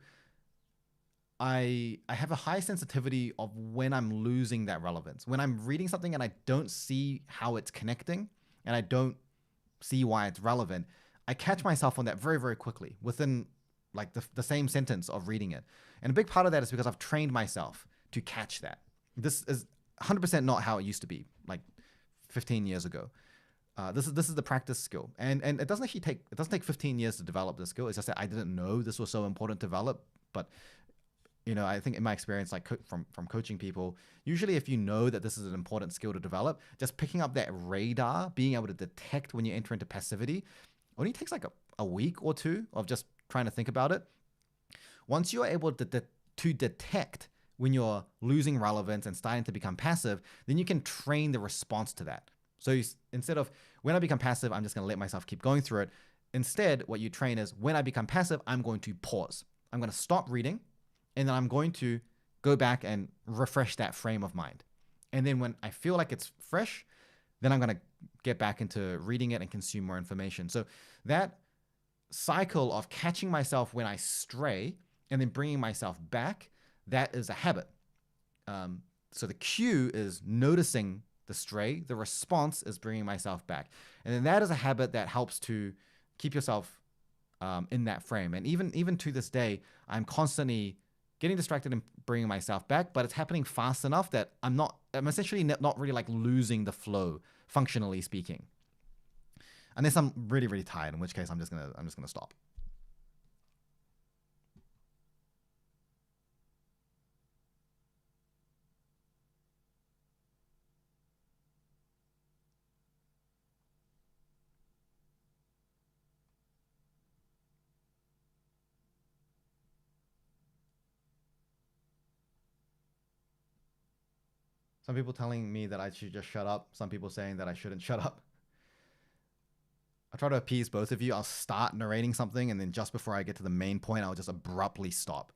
I have a high sensitivity of when I'm losing that relevance. When I'm reading something and I don't see how it's connecting and I don't see why it's relevant, I catch myself on that very, very quickly within like the same sentence of reading it. And a big part of that is because I've trained myself to catch that. This is 100% not how it used to be like 15 years ago. This is the practice skill, and it doesn't actually take 15 years to develop this skill. It's just that I didn't know this was so important to develop, but I think in my experience, like from coaching people, usually if you know that this is an important skill to develop, just picking up that radar, being able to detect when you enter into passivity, only takes like a week or two of just trying to think about it. Once you're able to detect when you're losing relevance and starting to become passive, then you can train the response to that. So instead of when I become passive, I'm just going to let myself keep going through it. Instead, what you train is when I become passive, I'm going to pause. I'm going to stop reading. And then I'm going to go back and refresh that frame of mind. And then when I feel like it's fresh, then I'm going to get back into reading it and consume more information. So that cycle of catching myself when I stray and then bringing myself back, that is a habit. So the cue is noticing the stray. The response is bringing myself back. And then that is a habit that helps to keep yourself in that frame. And even to this day, I'm constantly getting distracted and bringing myself back, but it's happening fast enough that I'm essentially not really like losing the flow, functionally speaking. Unless I'm really, really tired, in which case I'm just gonna stop. Some people telling me that I should just shut up. Some people saying that I shouldn't shut up. I try to appease both of you. I'll start narrating something, and then just before I get to the main point, I'll just abruptly stop.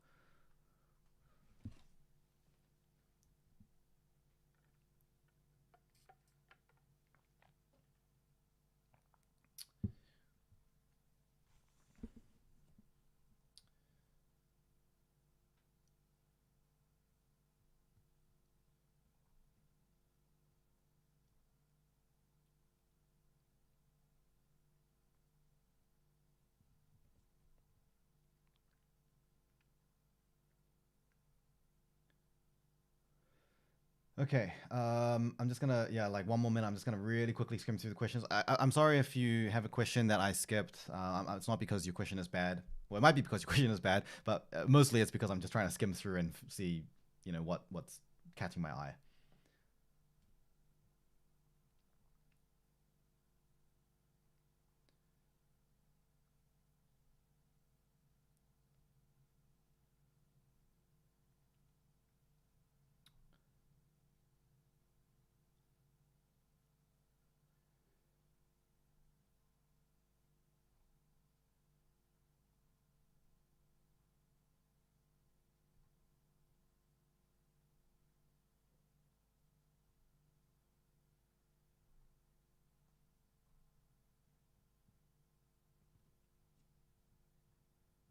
Okay, I'm just gonna like one more minute. I'm just gonna really quickly skim through the questions. I'm sorry if you have a question that I skipped. It's not because your question is bad. Well, it might be because your question is bad, but mostly it's because I'm just trying to skim through and see, what's catching my eye.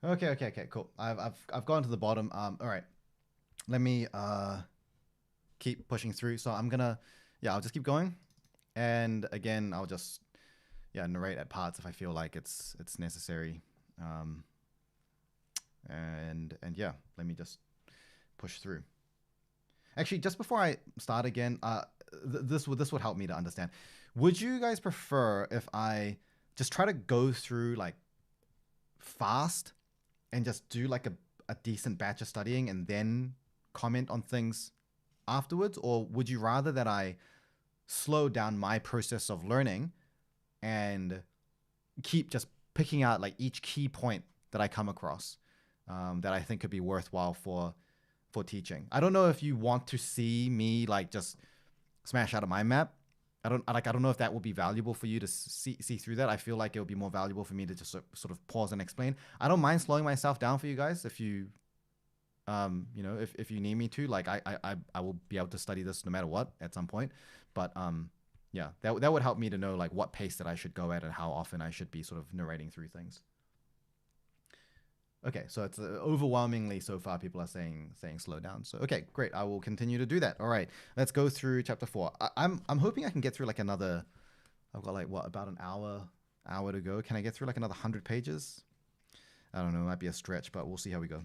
Okay, cool. I've gone to the bottom. All right. Let me keep pushing through. So I'm gonna, yeah, I'll just keep going. And again, I'll just, yeah, narrate at parts if I feel like it's necessary. Um, and yeah, let me just push through. Actually, just before I start again, this would help me to understand. Would you guys prefer if I just try to go through like fast and just do like a decent batch of studying and then comment on things afterwards? Or would you rather that I slow down my process of learning and keep just picking out like each key point that I come across that I think could be worthwhile for teaching? I don't know if you want to see me like just smash out of my map. I don't know if that would be valuable for you to see through that. I feel like it would be more valuable for me to just sort of pause and explain. I don't mind slowing myself down for you guys if you you know, if you need me to. Like I will be able to study this no matter what at some point. But yeah, that would help me to know like what pace that I should go at and how often I should be sort of narrating through things. Okay, so it's overwhelmingly so far people are saying slow down. So okay, great. I will continue to do that. All right, let's go through chapter 4. I'm hoping I can get through like another. I've got like what, about an hour to go. Can I get through like another 100 pages? I don't know. It might be a stretch, but we'll see how we go.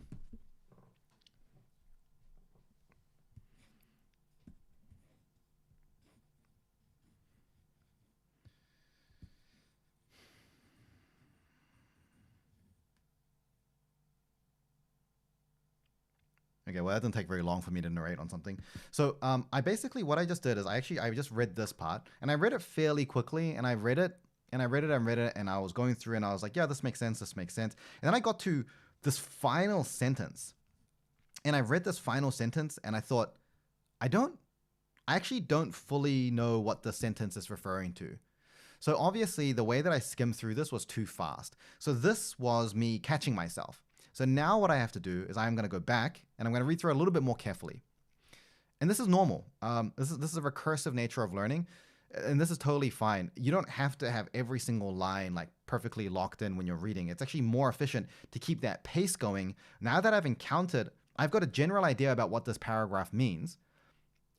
Okay, well, that didn't take very long for me to narrate on something. So I basically, what I just did is I just read this part and I read it fairly quickly, and I read it and I read it and read it, and I was going through and I was like, yeah, this makes sense. This makes sense. And then I got to this final sentence, and I read this final sentence and I thought, I actually don't fully know what the sentence is referring to. So obviously the way that I skimmed through this was too fast. So this was me catching myself. So now what I have to do is I'm going to go back and I'm going to read through it a little bit more carefully. And this is normal. This is a recursive nature of learning, and this is totally fine. You don't have to have every single line like perfectly locked in when you're reading. It's actually more efficient to keep that pace going. Now that I've got a general idea about what this paragraph means.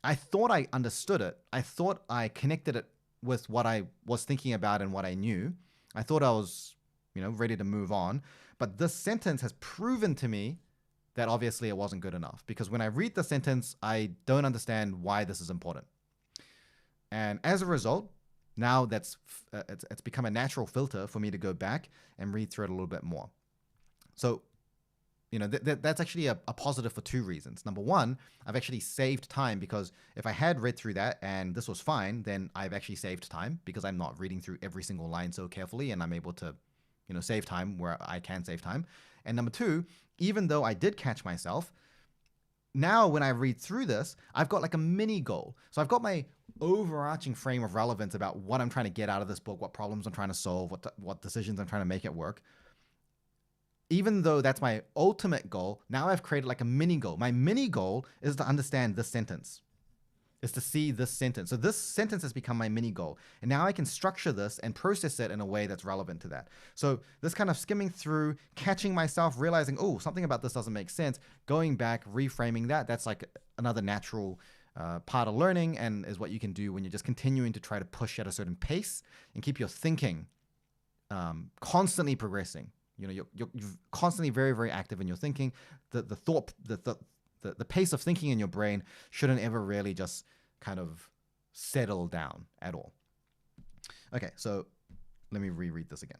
I thought I understood it. I thought I connected it with what I was thinking about and what I knew. I thought I was, ready to move on. But this sentence has proven to me that obviously it wasn't good enough, because when I read the sentence, I don't understand why this is important. And as a result, now it's become a natural filter for me to go back and read through it a little bit more. So, that's actually a positive for two reasons. Number one, I've actually saved time, because if I had read through that and this was fine, then I've actually saved time because I'm not reading through every single line so carefully, and I'm able to save time where I can save time. And number two, even though I did catch myself, now when I read through this, I've got like a mini goal. So I've got my overarching frame of relevance about what I'm trying to get out of this book, what problems I'm trying to solve, what decisions I'm trying to make it work. Even though that's my ultimate goal, now I've created like a mini goal. My mini goal is to understand this sentence, is to see this sentence. So this sentence has become my mini goal. And now I can structure this and process it in a way that's relevant to that. So this kind of skimming through, catching myself, realizing, oh, something about this doesn't make sense, going back, reframing that's like another natural part of learning, and is what you can do when you're just continuing to try to push at a certain pace and keep your thinking constantly progressing. You're constantly very, very active in your thinking. The pace of thinking in your brain shouldn't ever really just kind of settle down at all. Okay, so let me reread this again.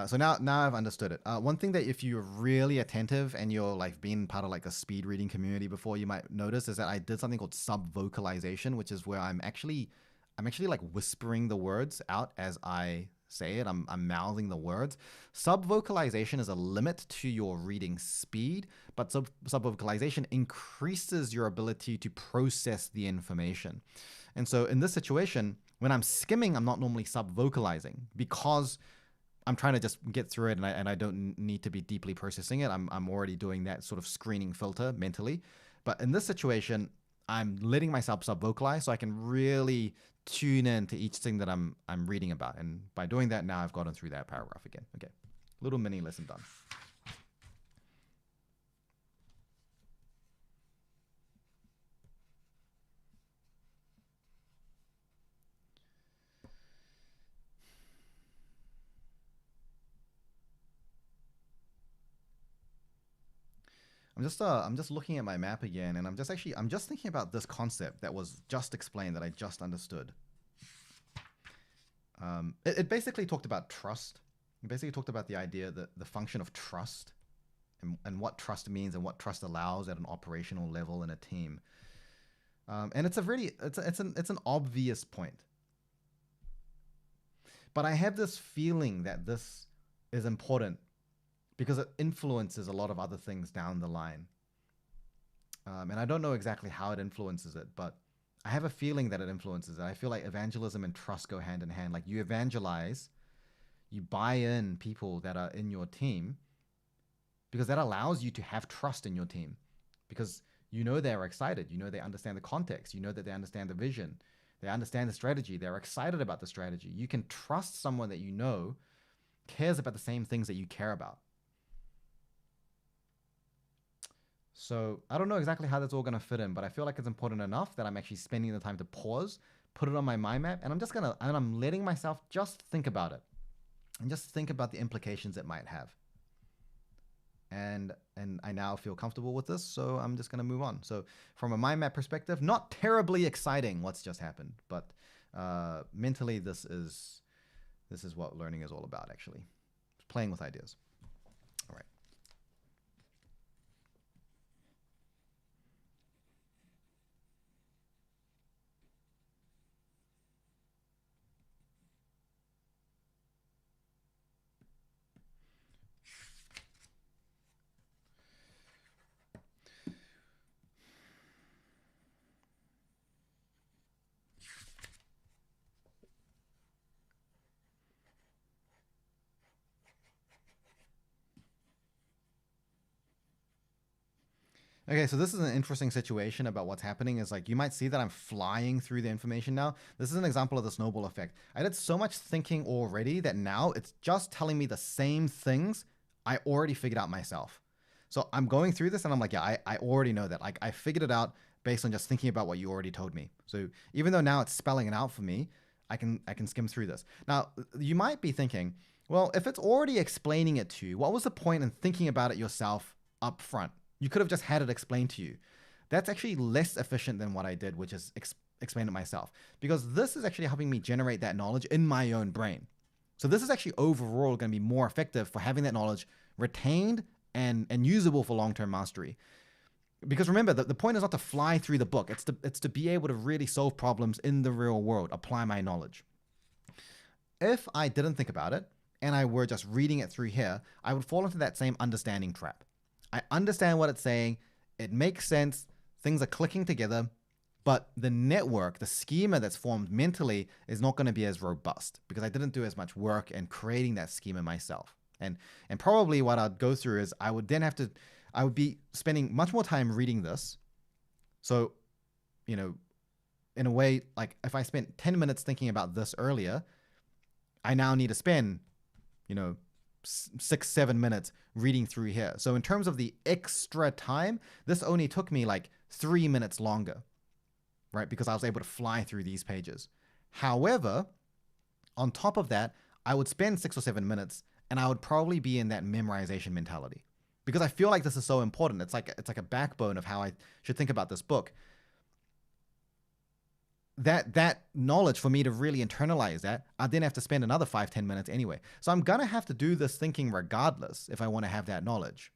So now I've understood it. One thing that if you're really attentive and you're like being part of like a speed reading community before, you might notice is that I did something called sub-vocalization, which is where I'm actually like whispering the words out as I say it. I'm mouthing the words. Subvocalization is a limit to your reading speed, but subvocalization increases your ability to process the information. And so in this situation, when I'm skimming, I'm not normally subvocalizing because I'm trying to just get through it, and I don't need to be deeply processing it. I'm already doing that sort of screening filter mentally. But in this situation, I'm letting myself subvocalize so I can really tune in to each thing that I'm reading about. And by doing that, now I've gotten through that paragraph again. Okay, little mini lesson done. I'm just looking at my map again, and I'm just thinking about this concept that was just explained that I just understood. It basically talked about trust. It basically talked about the idea that the function of trust and what trust means and what trust allows at an operational level in a team. And it's an obvious point. But I have this feeling that this is important because it influences a lot of other things down the line. And I don't know exactly how it influences it, but I have a feeling that it influences it. I feel like evangelism and trust go hand in hand. Like you evangelize, you buy in people that are in your team because that allows you to have trust in your team because you know they're excited. You know they understand the context. You know that they understand the vision. They understand the strategy. They're excited about the strategy. You can trust someone that you know cares about the same things that you care about. So I don't know exactly how that's all going to fit in, but I feel like it's important enough that I'm actually spending the time to pause, put it on my mind map, and I'm letting myself just think about it and just think about the implications it might have. And I now feel comfortable with this, so I'm just going to move on. So from a mind map perspective, not terribly exciting what's just happened, but mentally this is what learning is all about, actually. Playing with ideas. All right. Okay, so this is an interesting situation about what's happening is like you might see that I'm flying through the information now. This is an example of the snowball effect. I did so much thinking already that now it's just telling me the same things I already figured out myself. So I'm going through this and I'm like, yeah, I already know that. Like I figured it out based on just thinking about what you already told me. So even though now it's spelling it out for me, I can skim through this. Now, you might be thinking, well, if it's already explaining it to you, what was the point in thinking about it yourself up front? You could have just had it explained to you. That's actually less efficient than what I did, which is explain it myself. Because this is actually helping me generate that knowledge in my own brain. So this is actually overall going to be more effective for having that knowledge retained and usable for long-term mastery. Because remember, the point is not to fly through the book. It's to be able to really solve problems in the real world, apply my knowledge. If I didn't think about it, and I were just reading it through here, I would fall into that same understanding trap. I understand what it's saying. It makes sense. Things are clicking together, but the network, the schema that's formed mentally is not going to be as robust because I didn't do as much work in creating that schema myself. And probably what I'd go through is I would be spending much more time reading this. So, in a way, like if I spent 10 minutes thinking about this earlier, I now need to spend, 6-7 minutes reading through here. So in terms of the extra time, this only took me like 3 minutes longer, right? Because I was able to fly through these pages. However, on top of that, I would spend 6 or 7 minutes and I would probably be in that memorization mentality because I feel like this is so important. It's like a backbone of how I should think about this book. That knowledge, for me to really internalize that, I then have to spend another 5-10 minutes anyway. So I'm going to have to do this thinking regardless if I want to have that knowledge.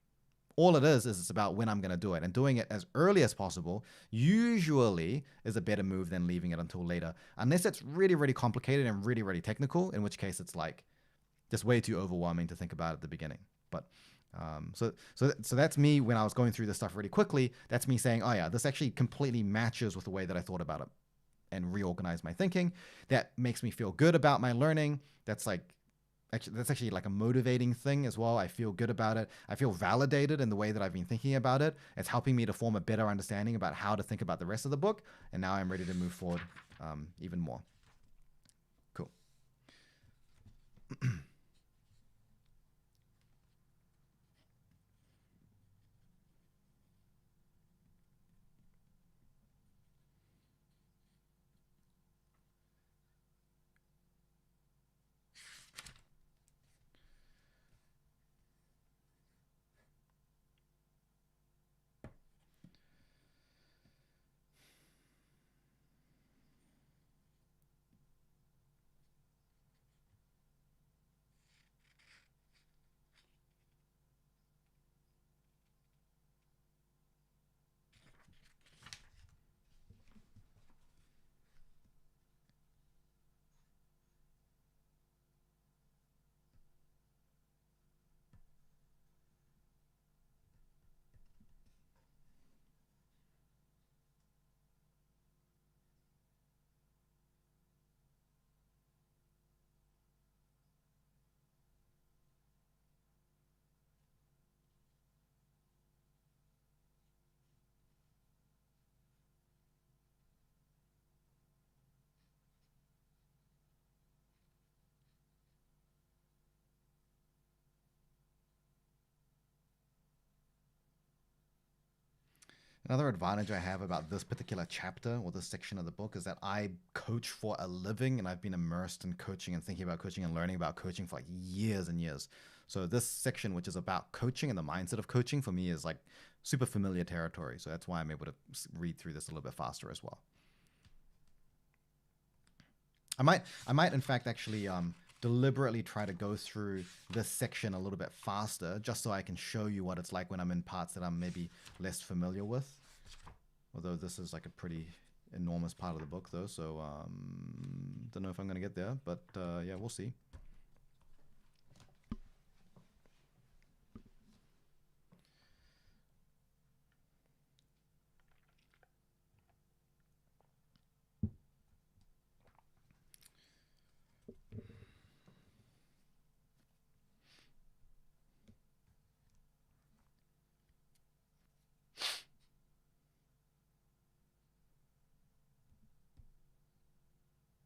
all it is it's about when I'm going to do it, and doing it as early as possible usually is a better move than leaving it until later, unless it's really, really complicated and really, really technical, in which case it's like just way too overwhelming to think about at the beginning. But so that's me when I was going through this stuff really quickly. That's me saying, oh yeah, this actually completely matches with the way that I thought about it and reorganize my thinking. That makes me feel good about my learning. That's actually like a motivating thing as well. I feel good about it. I feel validated in the way that I've been thinking about it. It's helping me to form a better understanding about how to think about the rest of the book. And now I'm ready to move forward even more. Cool. Another advantage I have about this particular chapter or this section of the book is that I coach for a living, and I've been immersed in coaching and thinking about coaching and learning about coaching for like years and years. So this section, which is about coaching and the mindset of coaching, for me is like super familiar territory. So that's why I'm able to read through this a little bit faster as well. I might in fact actually deliberately try to go through this section a little bit faster, just so I can show you what it's like when I'm in parts that I'm maybe less familiar with. Although this is like a pretty enormous part of the book, though, so don't know if I'm gonna get there, but yeah, we'll see.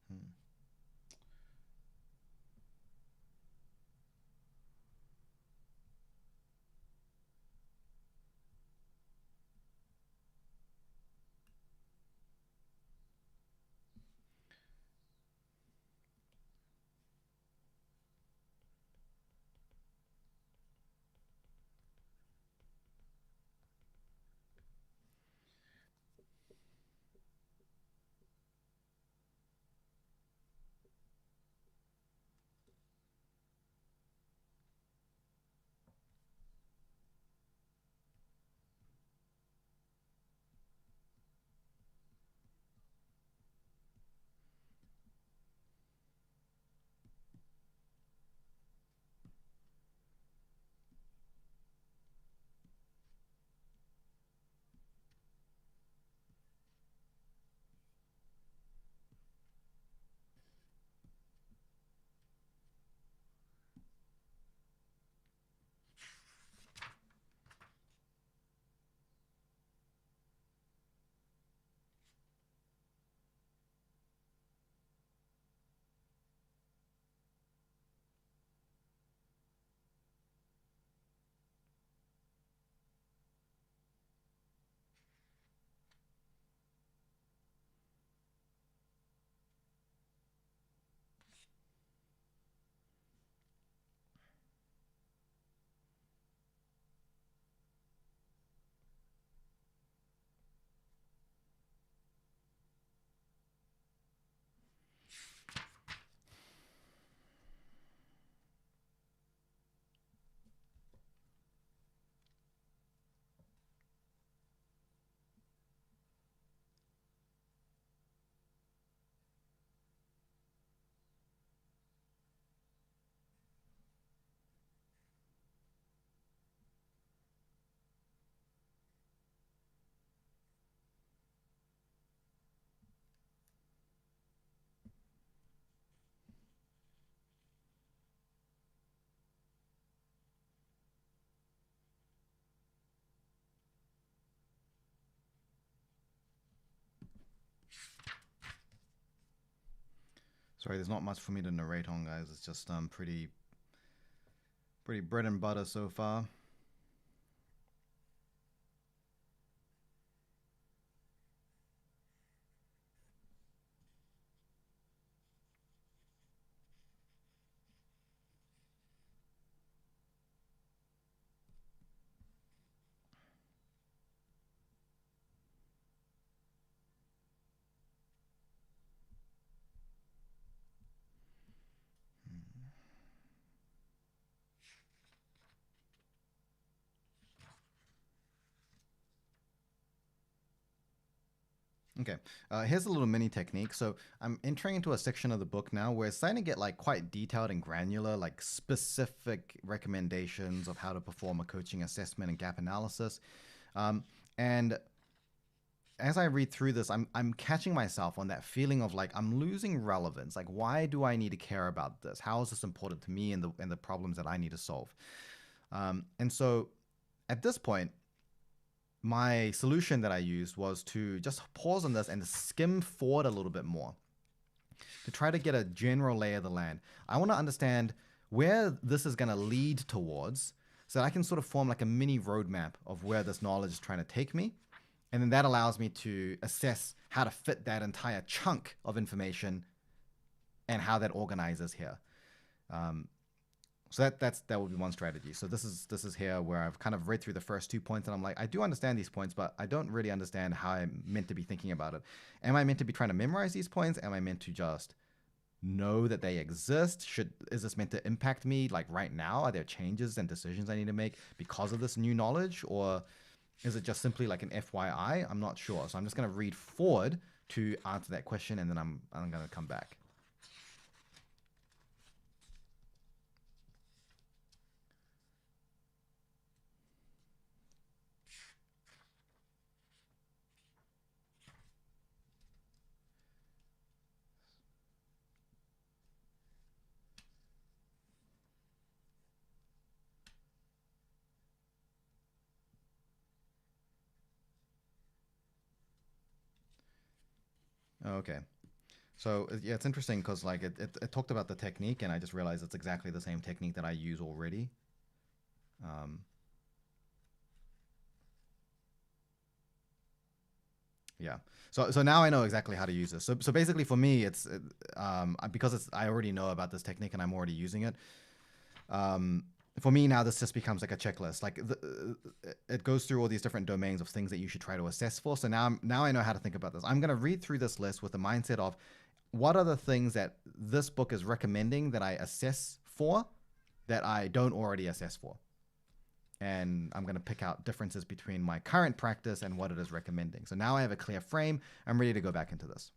Hmm. Sorry, there's not much for me to narrate on, guys. It's just pretty bread and butter so far. Okay, here's a little mini technique. So I'm entering into a section of the book now where it's starting to get like quite detailed and granular, like specific recommendations of how to perform a coaching assessment and gap analysis. And as I read through this, I'm catching myself on that feeling of like I'm losing relevance. Like, why do I need to care about this? How is this important to me and the problems that I need to solve? And so at this point, my solution that I used was to just pause on this and skim forward a little bit more to try to get a general lay of the land. I want to understand where this is going to lead towards so that I can sort of form like a mini roadmap of where this knowledge is trying to take me. And then that allows me to assess how to fit that entire chunk of information and how that organizes here. So that would be one strategy. So this is here where I've kind of read through the first 2 points and I'm like, I do understand these points, but I don't really understand how I'm meant to be thinking about it. Am I meant to be trying to memorize these points? Am I meant to just know that they exist? Is this meant to impact me like right now? Are there changes and decisions I need to make because of this new knowledge? Or is it just simply like an FYI? I'm not sure. So I'm just going to read forward to answer that question and then I'm going to come back. Okay. So yeah, it's interesting because like it talked about the technique, and I just realized it's exactly the same technique that I use already. Um, yeah. So now I know exactly how to use this. So basically for me, it's because I already know about this technique and I'm already using it. For me now, this just becomes like a checklist. Like it goes through all these different domains of things that you should try to assess for. So now I know how to think about this. I'm gonna read through this list with the mindset of what are the things that this book is recommending that I assess for that I don't already assess for. And I'm going to pick out differences between my current practice and what it is recommending. So now I have a clear frame. I'm ready to go back into this.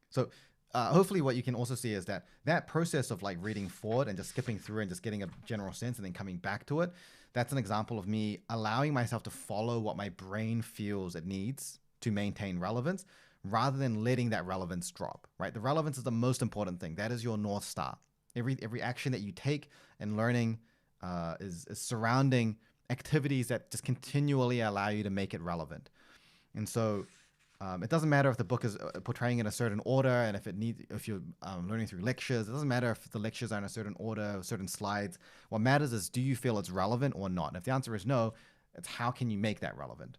So hopefully what you can also see is that process of like reading forward and just skipping through and just getting a general sense and then coming back to it, that's an example of me allowing myself to follow what my brain feels it needs to maintain relevance rather than letting that relevance drop, right? The relevance is the most important thing. That is your North Star. Every action that you take and learning is surrounding activities that just continually allow you to make it relevant. And so it doesn't matter if the book is portraying in a certain order, and if you're learning through lectures, it doesn't matter if the lectures are in a certain order, or certain slides. What matters is, do you feel it's relevant or not? And if the answer is no, it's how can you make that relevant?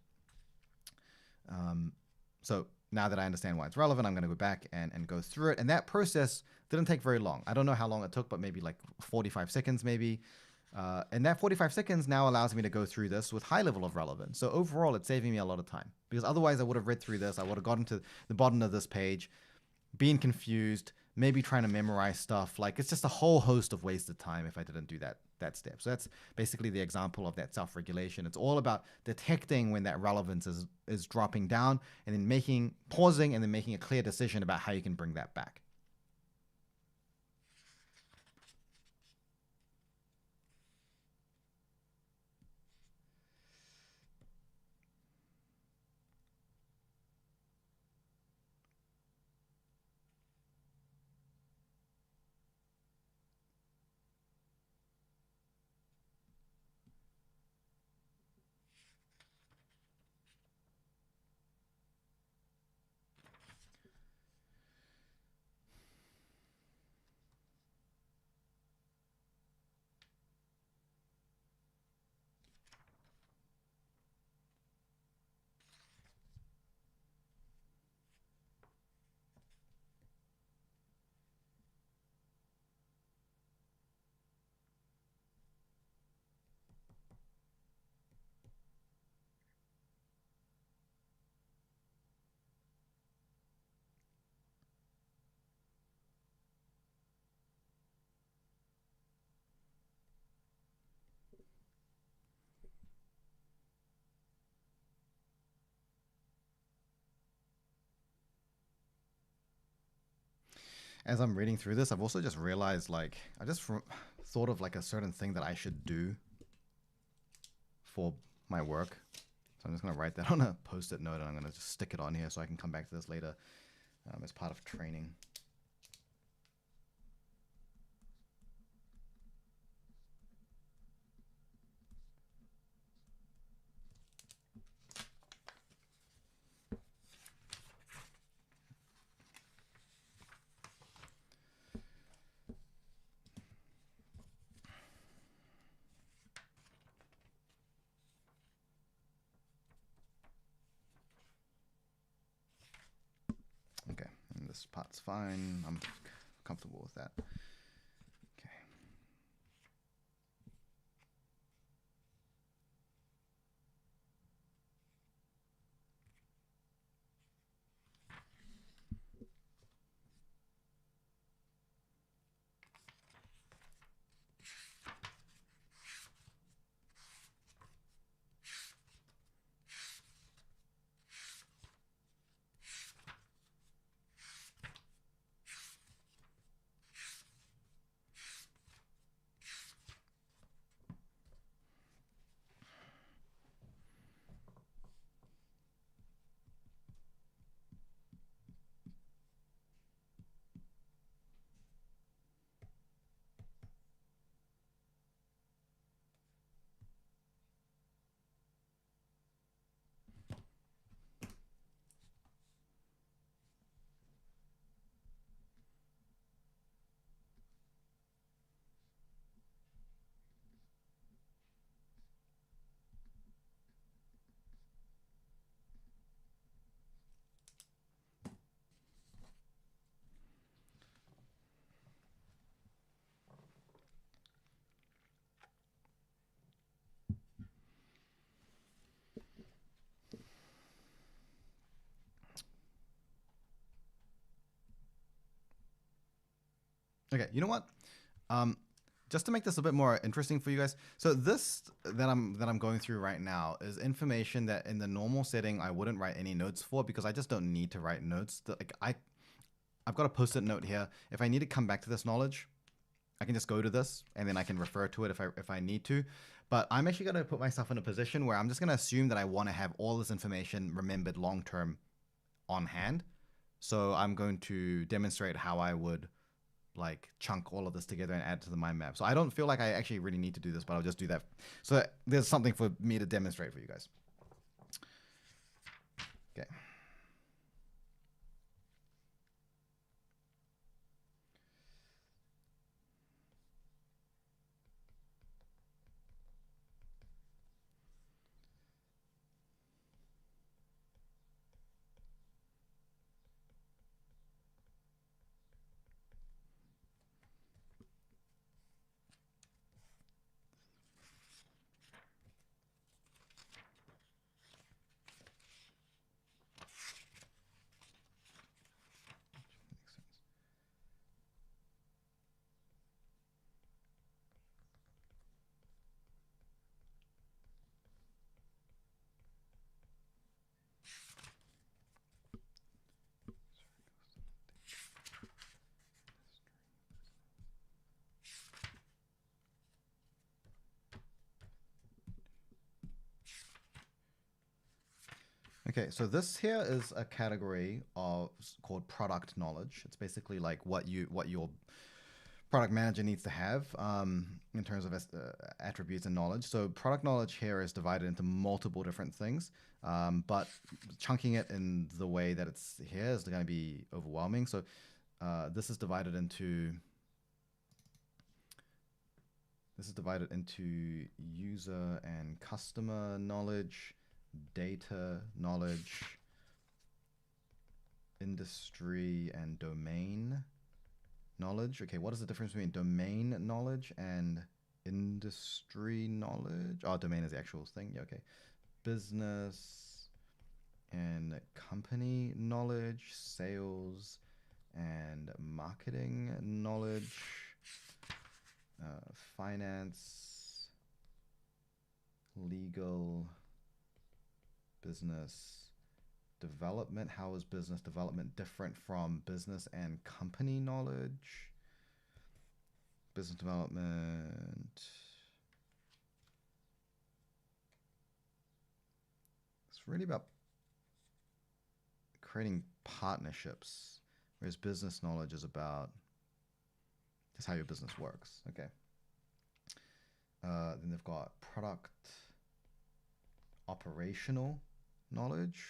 So now that I understand why it's relevant, I'm going to go back and go through it. And that process didn't take very long. I don't know how long it took, but maybe like 45 seconds maybe. And that 45 seconds now allows me to go through this with high level of relevance. So overall, it's saving me a lot of time because otherwise I would have read through this. I would have gotten to the bottom of this page, being confused, maybe trying to memorize stuff. Like it's just a whole host of wasted time if I didn't do that step. So that's basically the example of that self-regulation. It's all about detecting when that relevance is dropping down and then pausing and then making a clear decision about how you can bring that back. as I'm reading through this, I've also just realized, like, I just thought of like a certain thing that I should do for my work. So I'm just gonna write that on a post-it note, and I'm gonna just stick it on here so I can come back to this later as part of training. Okay, and this part's fine. I'm comfortable with that. Okay. Okay, you know what? Just to make this a bit more interesting for you guys, so this that I'm going through right now is information that in the normal setting I wouldn't write any notes for, because I just don't need to write notes. Like I've got a post-it note here. If I need to come back to this knowledge, I can just go to this and then I can refer to it if I need to. But I'm actually going to put myself in a position where I'm just going to assume that I want to have all this information remembered long term on hand. So I'm going to demonstrate how I would like chunk all of this together and add to the mind map. So I don't feel like I actually really need to do this, but I'll just do that. So there's something for me to demonstrate for you guys. Okay. Okay, so this here is a category of called product knowledge. It's basically like what your product manager needs to have in terms of attributes and knowledge. So product knowledge here is divided into multiple different things, but chunking it in the way that it's here is going to be overwhelming. So this is divided into user and customer knowledge, data knowledge, industry and domain knowledge. Okay, what is the difference between domain knowledge and industry knowledge? Oh, domain is the actual thing. Yeah, okay. Business and company knowledge, sales and marketing knowledge, finance, legal, business, development. How is business development different from business and company knowledge? Business development. It's really about creating partnerships, whereas business knowledge is about just how your business works. Okay. Then they've got product operational knowledge.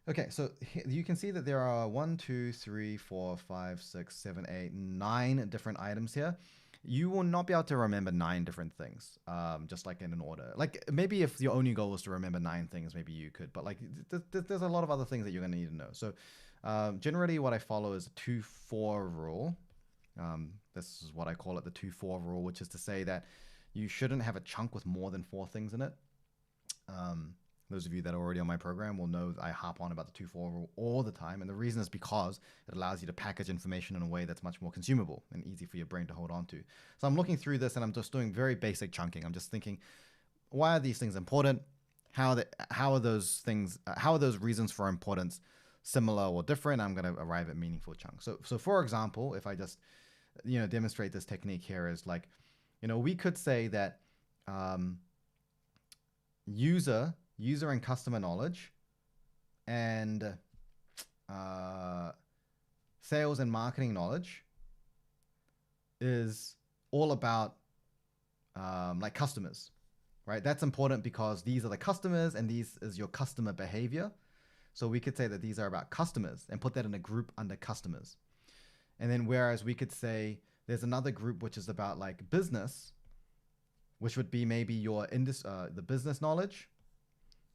Okay, so you can see that there are 1, 2, 3, 4, 5, 6, 7, 8, 9 different items here. You will not be able to remember 9 different things, just like in an order. Like maybe if your only goal was to remember 9 things, maybe you could, but like there's a lot of other things that you're gonna need to know. So generally what I follow is a 2-4 rule. This is what I call it, the 2-4 rule, which is to say that you shouldn't have a chunk with more than 4 things in it. Those of you that are already on my program will know that I harp on about the 2-4 rule all the time. And the reason is because it allows you to package information in a way that's much more consumable and easy for your brain to hold on to. So I'm looking through this and I'm just doing very basic chunking. I'm just thinking, why are these things important? How are those reasons for importance similar or different? I'm going to arrive at meaningful chunks. So for example, if I just, demonstrate this technique here is like, we could say that user and customer knowledge and sales and marketing knowledge is all about like customers, right? That's important because these are the customers and these is your customer behavior. So we could say that these are about customers and put that in a group under customers. And then whereas we could say there's another group which is about like business, which would be maybe your the business knowledge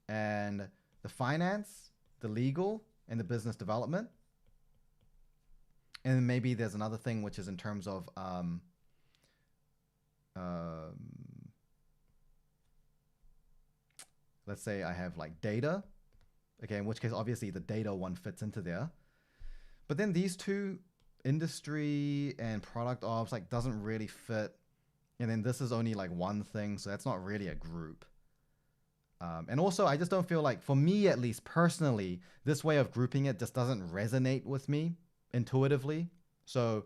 and the finance, the legal, and the business development. And then maybe there's another thing which is in terms of let's say I have like data. Okay, in which case obviously the data one fits into there. But then these two, industry and product ops, like doesn't really fit. And then this is only like one thing, so that's not really a group. And also, I just don't feel like, for me at least personally, this way of grouping it just doesn't resonate with me intuitively. So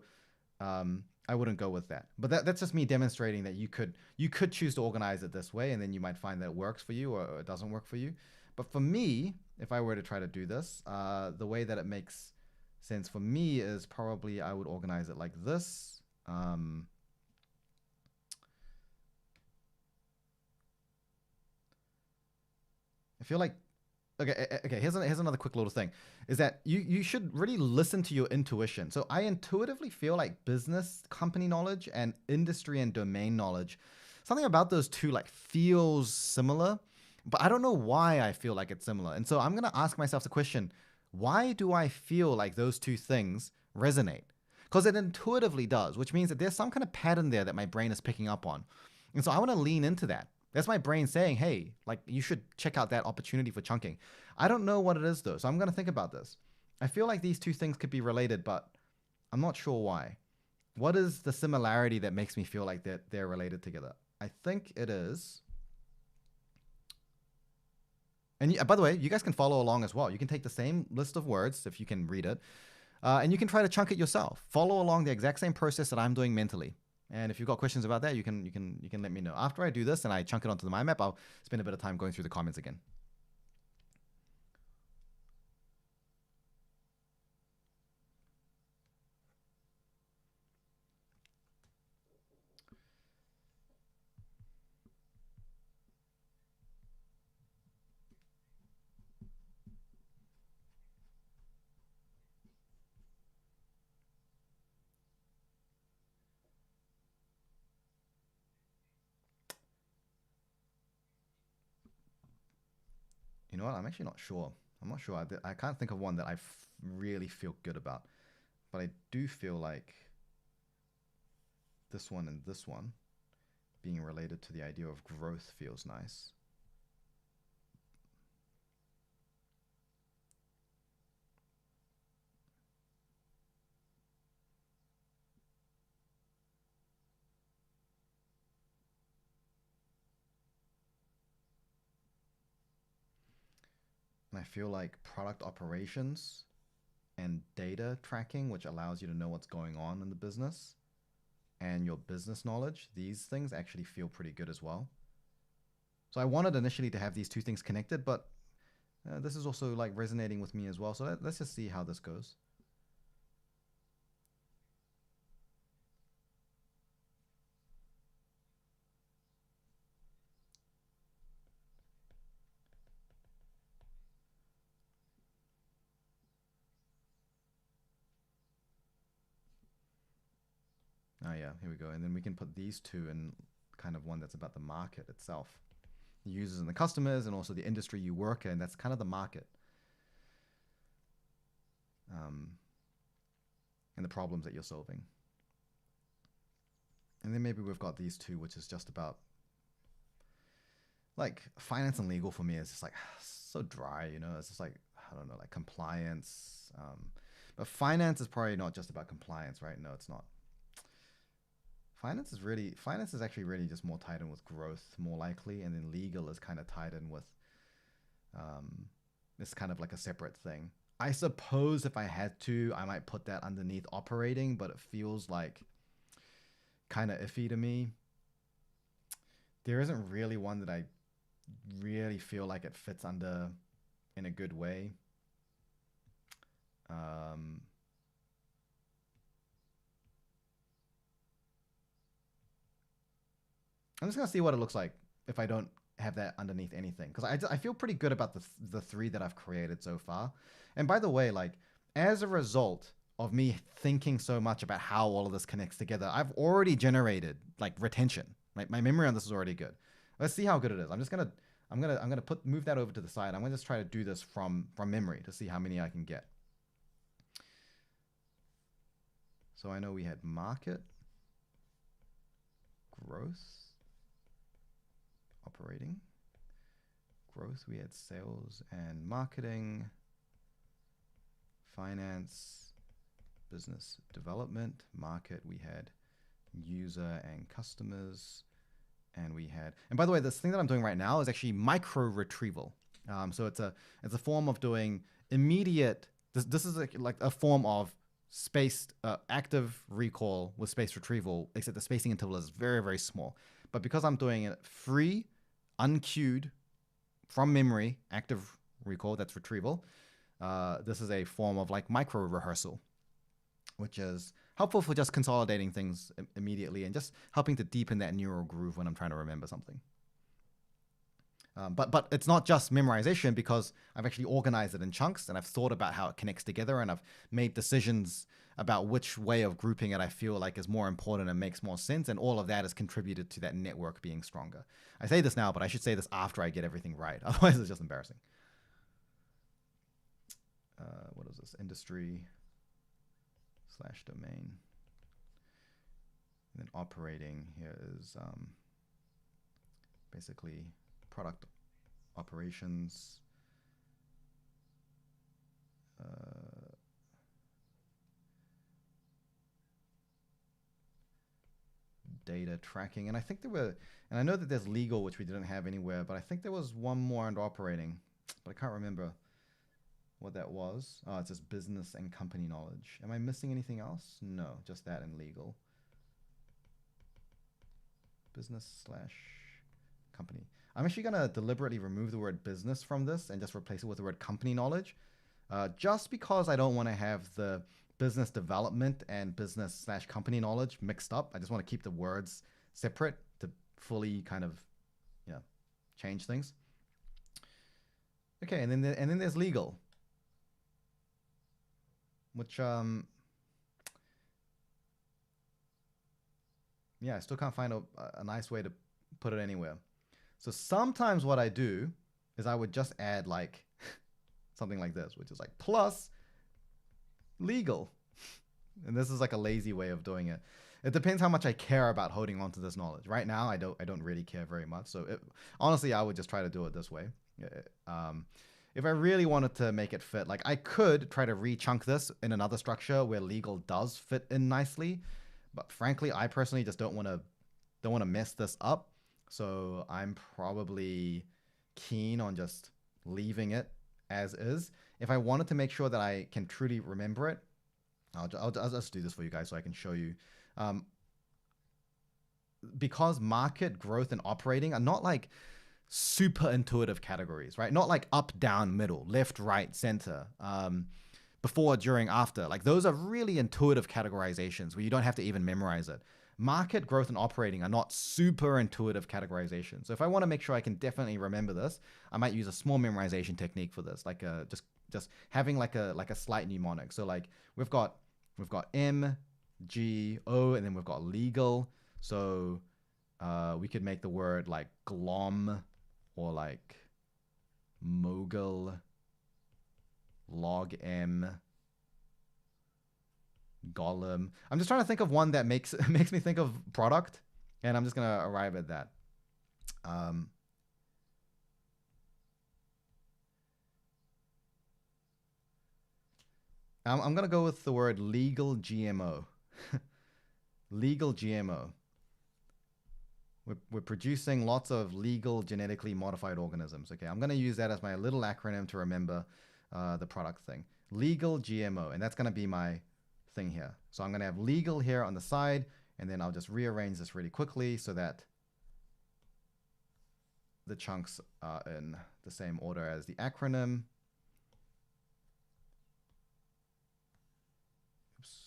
I wouldn't go with that. But that's just me demonstrating that you could choose to organize it this way, and then you might find that it works for you or it doesn't work for you. But for me, if I were to try to do this, the way that it makes sense for me is probably I would organize it like this. I feel like, okay, here's another quick little thing, is that you should really listen to your intuition. So I intuitively feel like business company knowledge and industry and domain knowledge, something about those two like feels similar, but I don't know why I feel like it's similar. And so I'm going to ask myself the question, why do I feel like those two things resonate? Because it intuitively does, which means that there's some kind of pattern there that my brain is picking up on. And so I want to lean into that. That's my brain saying, hey, like you should check out that opportunity for chunking. I don't know what it is though, so I'm going to think about this. I feel like these two things could be related, but I'm not sure why. What is the similarity that makes me feel like they're related together? I think it is. And by the way, you guys can follow along as well. You can take the same list of words if you can read it, and you can try to chunk it yourself. Follow along the exact same process that I'm doing mentally. And if you've got questions about that, you can let me know. After I do this and I chunk it onto the mind map, I'll spend a bit of time going through the comments again. You know what? I'm actually not sure. I'm not sure. I can't think of one that I really feel good about. But I do feel like this one and this one being related to the idea of growth feels nice. And I feel like product operations and data tracking, which allows you to know what's going on in the business, and your business knowledge, these things actually feel pretty good as well. So I wanted initially to have these two things connected, but this is also like resonating with me as well. So let's just see how this goes. Oh yeah, here we go. And then we can put these two in kind of one that's about the market itself. The users and the customers, and also the industry you work in. That's kind of the market. And the problems that you're solving. And then maybe we've got these two, which is just about like finance and legal. For me is just like so dry, you know. It's just like, I don't know, like compliance. But finance is probably not just about compliance, right? No, it's not. Finance is actually really just more tied in with growth, more likely, and then legal is kind of tied in with it's kind of like a separate thing. I suppose if I had to, I might put that underneath operating, but it feels like kind of iffy to me. There isn't really one that I really feel like it fits under in a good way. I'm just gonna see what it looks like if I don't have that underneath anything, because I feel pretty good about the three that I've created so far. And by the way, like as a result of me thinking so much about how all of this connects together, I've already generated like retention. Like my memory on this is already good. Let's see how good it is. I'm gonna move that over to the side. I'm gonna just try to do this from memory to see how many I can get. So I know we had market, growth, operating, growth, we had sales and marketing, finance, business development, market, we had user and customers, and we had, and by the way, this thing that I'm doing right now is actually micro retrieval. So it's a form of doing immediate, this is like a form of spaced active recall with spaced retrieval, except the spacing interval is very, very small. But because I'm doing it free, unqueued, from memory, active recall, that's retrieval, this is a form of like micro rehearsal, which is helpful for just consolidating things immediately and just helping to deepen that neural groove when I'm trying to remember something. But it's not just memorization, because I've actually organized it in chunks and I've thought about how it connects together, and I've made decisions about which way of grouping it I feel like is more important and makes more sense, and all of that has contributed to that network being stronger. I say this now, but I should say this after I get everything right. Otherwise, it's just embarrassing. What is this? Industry / domain. And then operating here is basically product operations, data tracking, and I think there were, and I know that there's legal, which we didn't have anywhere, but I think there was one more under operating, but I can't remember what that was. Oh, it's just business and company knowledge. Am I missing anything else? No, just that and legal. Business / company. I'm actually going to deliberately remove the word business from this and just replace it with the word company knowledge, just because I don't want to have the business development and business / company knowledge mixed up. I just want to keep the words separate to fully kind of, you know, change things. Okay, and then there's legal, which yeah, I still can't find a nice way to put it anywhere. So sometimes what I do is I would just add like something like this, which is like plus legal. And this is like a lazy way of doing it. It depends how much I care about holding on to this knowledge. Right now, I don't really care very much. So honestly, I would just try to do it this way. If I really wanted to make it fit, like I could try to re-chunk this in another structure where legal does fit in nicely. But frankly, I personally just don't want to mess this up. So I'm probably keen on just leaving it as is. If I wanted to make sure that I can truly remember it, I'll just do this for you guys so I can show you. Because market, growth, and operating are not like super intuitive categories, right? Not like up, down, middle, left, right, center, before, during, after. Like those are really intuitive categorizations where you don't have to even memorize it. Market, growth, and operating are not super intuitive categorizations. So if I want to make sure I can definitely remember this, I might use a small memorization technique for this, like just having like a slight mnemonic. So like we've got M, G, O, and then we've got legal. So we could make the word like glom or like mogul, log M, golem. I'm just trying to think of one that makes me think of product, and I'm just gonna arrive at that. I'm gonna go with the word legal GMO. Legal GMO. We're producing lots of legal genetically modified organisms. Okay, I'm going to use that as my little acronym to remember the product thing. Legal GMO, and that's going to be my thing here. So I'm going to have legal here on the side, and then I'll just rearrange this really quickly so that the chunks are in the same order as the acronym. Oops.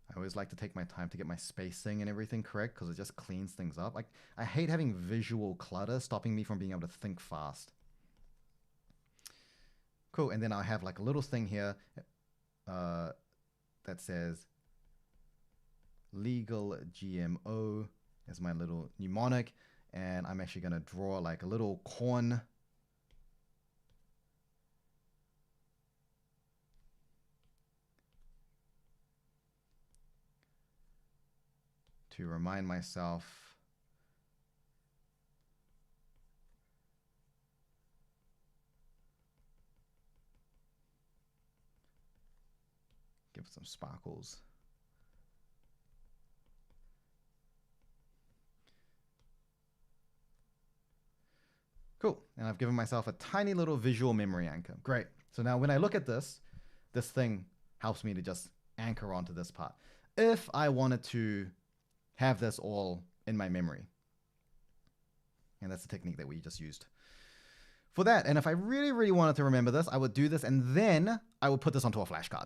I always like to take my time to get my spacing and everything correct because it just cleans things up. Like, I hate having visual clutter stopping me from being able to think fast. Cool, and then I'll have like a little thing here that says legal GMO as my little mnemonic, and I'm actually going to draw like a little corn to remind myself give some sparkles. Cool, and I've given myself a tiny little visual memory anchor. Great. So now when I look at this thing helps me to just anchor onto this part. If I wanted to have this all in my memory, and that's the technique that we just used for that. And if I really, really wanted to remember this, I would do this, and then I would put this onto a flashcard.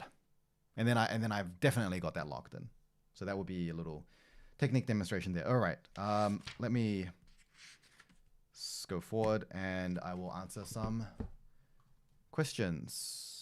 And then I've definitely got that locked in. So that would be a little technique demonstration there. All right, let me go forward and I will answer some questions.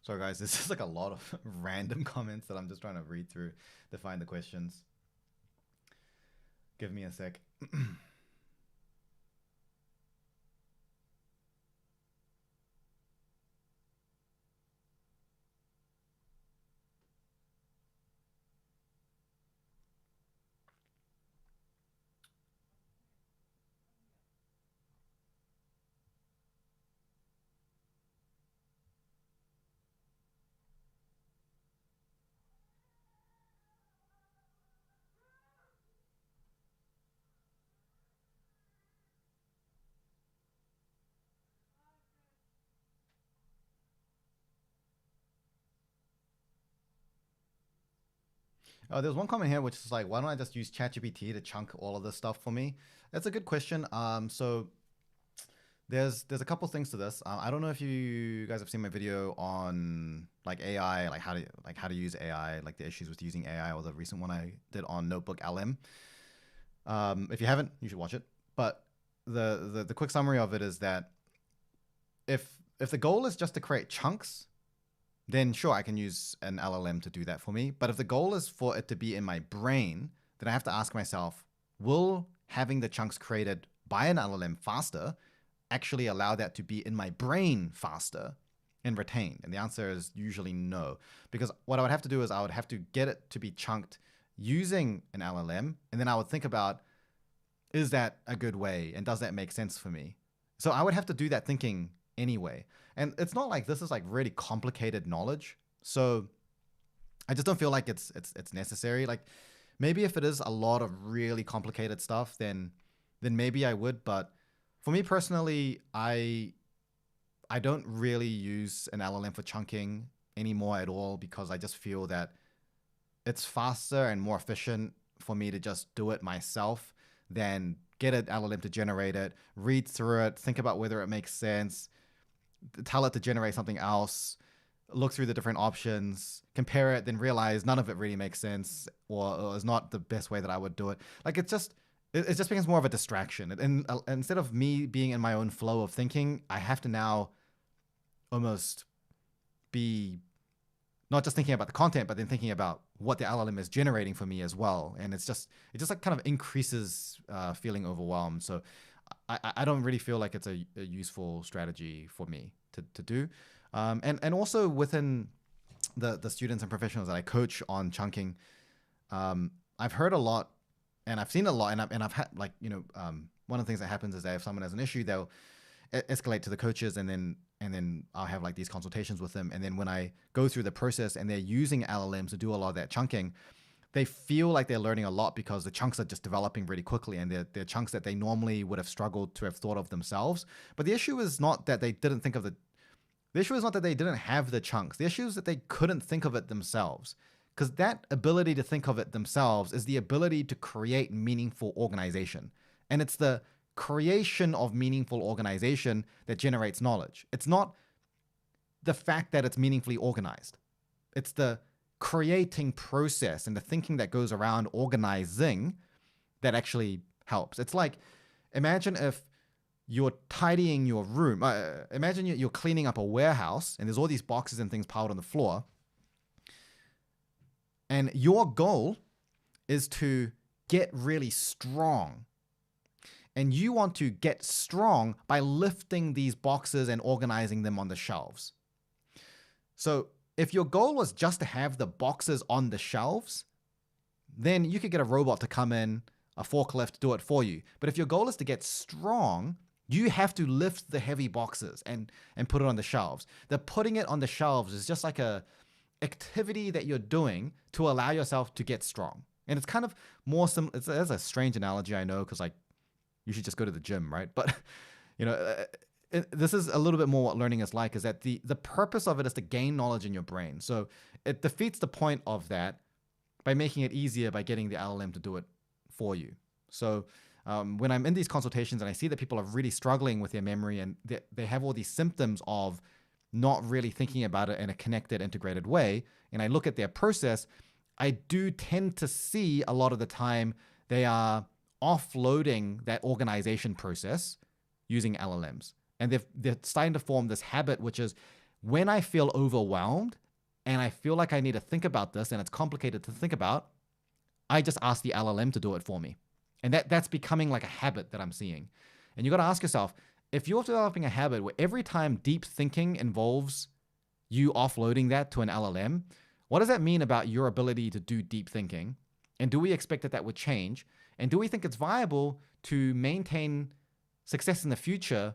Sorry, guys. This is like a lot of random comments that I'm just trying to read through to find the questions. Give me a sec. Oh, there's one comment here which is like, why don't I just use ChatGPT to chunk all of this stuff for me? That's a good question. So there's a couple things to this. I don't know if you guys have seen my video on like AI, like how to use AI, like the issues with using AI, or the recent one I did on Notebook LM. If you haven't, you should watch it. But the quick summary of it is that if the goal is just to create chunks, then sure, I can use an LLM to do that for me. But if the goal is for it to be in my brain, then I have to ask myself, will having the chunks created by an LLM faster actually allow that to be in my brain faster and retained? And the answer is usually no. Because what I would have to do is I would have to get it to be chunked using an LLM. And then I would think about, is that a good way? And does that make sense for me? So I would have to do that thinking anyway. And it's not like this is like really complicated knowledge. So I just don't feel like it's necessary. Like maybe if it is a lot of really complicated stuff, then maybe I would. But for me personally, I don't really use an LLM for chunking anymore at all, because I just feel that it's faster and more efficient for me to just do it myself than get an LLM to generate it, read through it, think about whether it makes sense, tell it to generate something else, look through the different options, compare it, then realize none of it really makes sense, or is not the best way that I would do it. Like it just becomes more of a distraction. And instead of me being in my own flow of thinking, I have to now almost be not just thinking about the content, but then thinking about what the LLM is generating for me as well. And it just like kind of increases feeling overwhelmed. So I don't really feel like it's a useful strategy for me to do. And also within the students and professionals that I coach on chunking, I've heard a lot and I've seen a lot, and I've had like, one of the things that happens is that if someone has an issue, they'll escalate to the coaches, and then I'll have like these consultations with them. And then when I go through the process and they're using LLMs to do a lot of that chunking, they feel like they're learning a lot because the chunks are just developing really quickly, and they're chunks that they normally would have struggled to have thought of themselves. But the issue is not that they didn't think of the issue is not that they didn't have the chunks. The issue is that they couldn't think of it themselves. Because that ability to think of it themselves is the ability to create meaningful organization. And it's the creation of meaningful organization that generates knowledge. It's not the fact that it's meaningfully organized. It's the creating process and the thinking that goes around organizing that actually helps. It's like, imagine if you're tidying your room. Imagine you're cleaning up a warehouse and there's all these boxes and things piled on the floor. And your goal is to get really strong. And you want to get strong by lifting these boxes and organizing them on the shelves. So if your goal was just to have the boxes on the shelves, then you could get a robot to come in, a forklift, do it for you. But if your goal is to get strong, you have to lift the heavy boxes and put it on the shelves. The putting it on the shelves is just like a activity that you're doing to allow yourself to get strong. And it's kind of more similar. It's a strange analogy, I know, because like you should just go to the gym, right? But this is a little bit more what learning is like, is that the purpose of it is to gain knowledge in your brain. So it defeats the point of that by making it easier by getting the LLM to do it for you. So when I'm in these consultations and I see that people are really struggling with their memory and they have all these symptoms of not really thinking about it in a connected, integrated way, and I look at their process, I do tend to see a lot of the time they are offloading that organization process using LLMs. And they're starting to form this habit, which is When I feel overwhelmed and I feel like I need to think about this and it's complicated to think about, I just ask the LLM to do it for me. And that's becoming like a habit that I'm seeing. And you got to ask yourself, if you're developing a habit where every time deep thinking involves you offloading that to an LLM, what does that mean about your ability to do deep thinking? And do we expect that would change? And do we think it's viable to maintain success in the future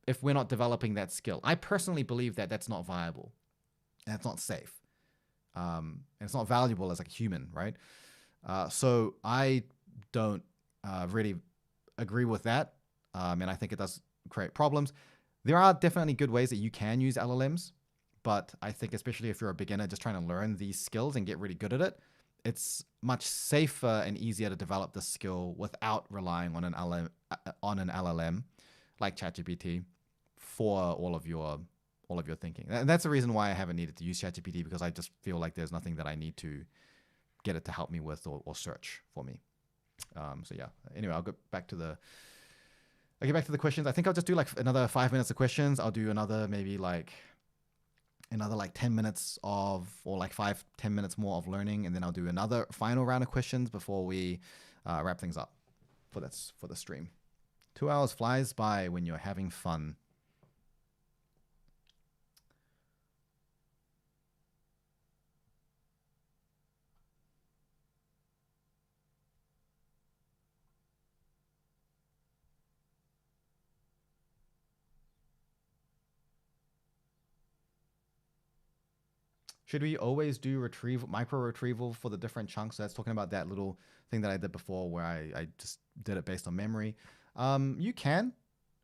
if we're not developing that skill? I personally believe that that's not viable and it's not safe. And it's not valuable as a human, right? So I don't really agree with that. And I think it does create problems. There are definitely good ways that you can use LLMs, but I think especially if you're a beginner just trying to learn these skills and get really good at it, it's much safer and easier to develop the skill without relying on an LLM like ChatGPT for all of your thinking. And that's the reason why I haven't needed to use ChatGPT, because I just feel like there's nothing that I need to get it to help me with or search for me. So yeah. Anyway, I'll get back to the questions. I think I'll just do like another 5 minutes of questions. I'll do another 10 minutes of, or like 5-10 minutes more of learning, and then I'll do another final round of questions before we wrap things up for the stream. 2 hours flies by when you're having fun. Should we always do micro retrieval for the different chunks? So that's talking about that little thing that I did before where I just did it based on memory. You can.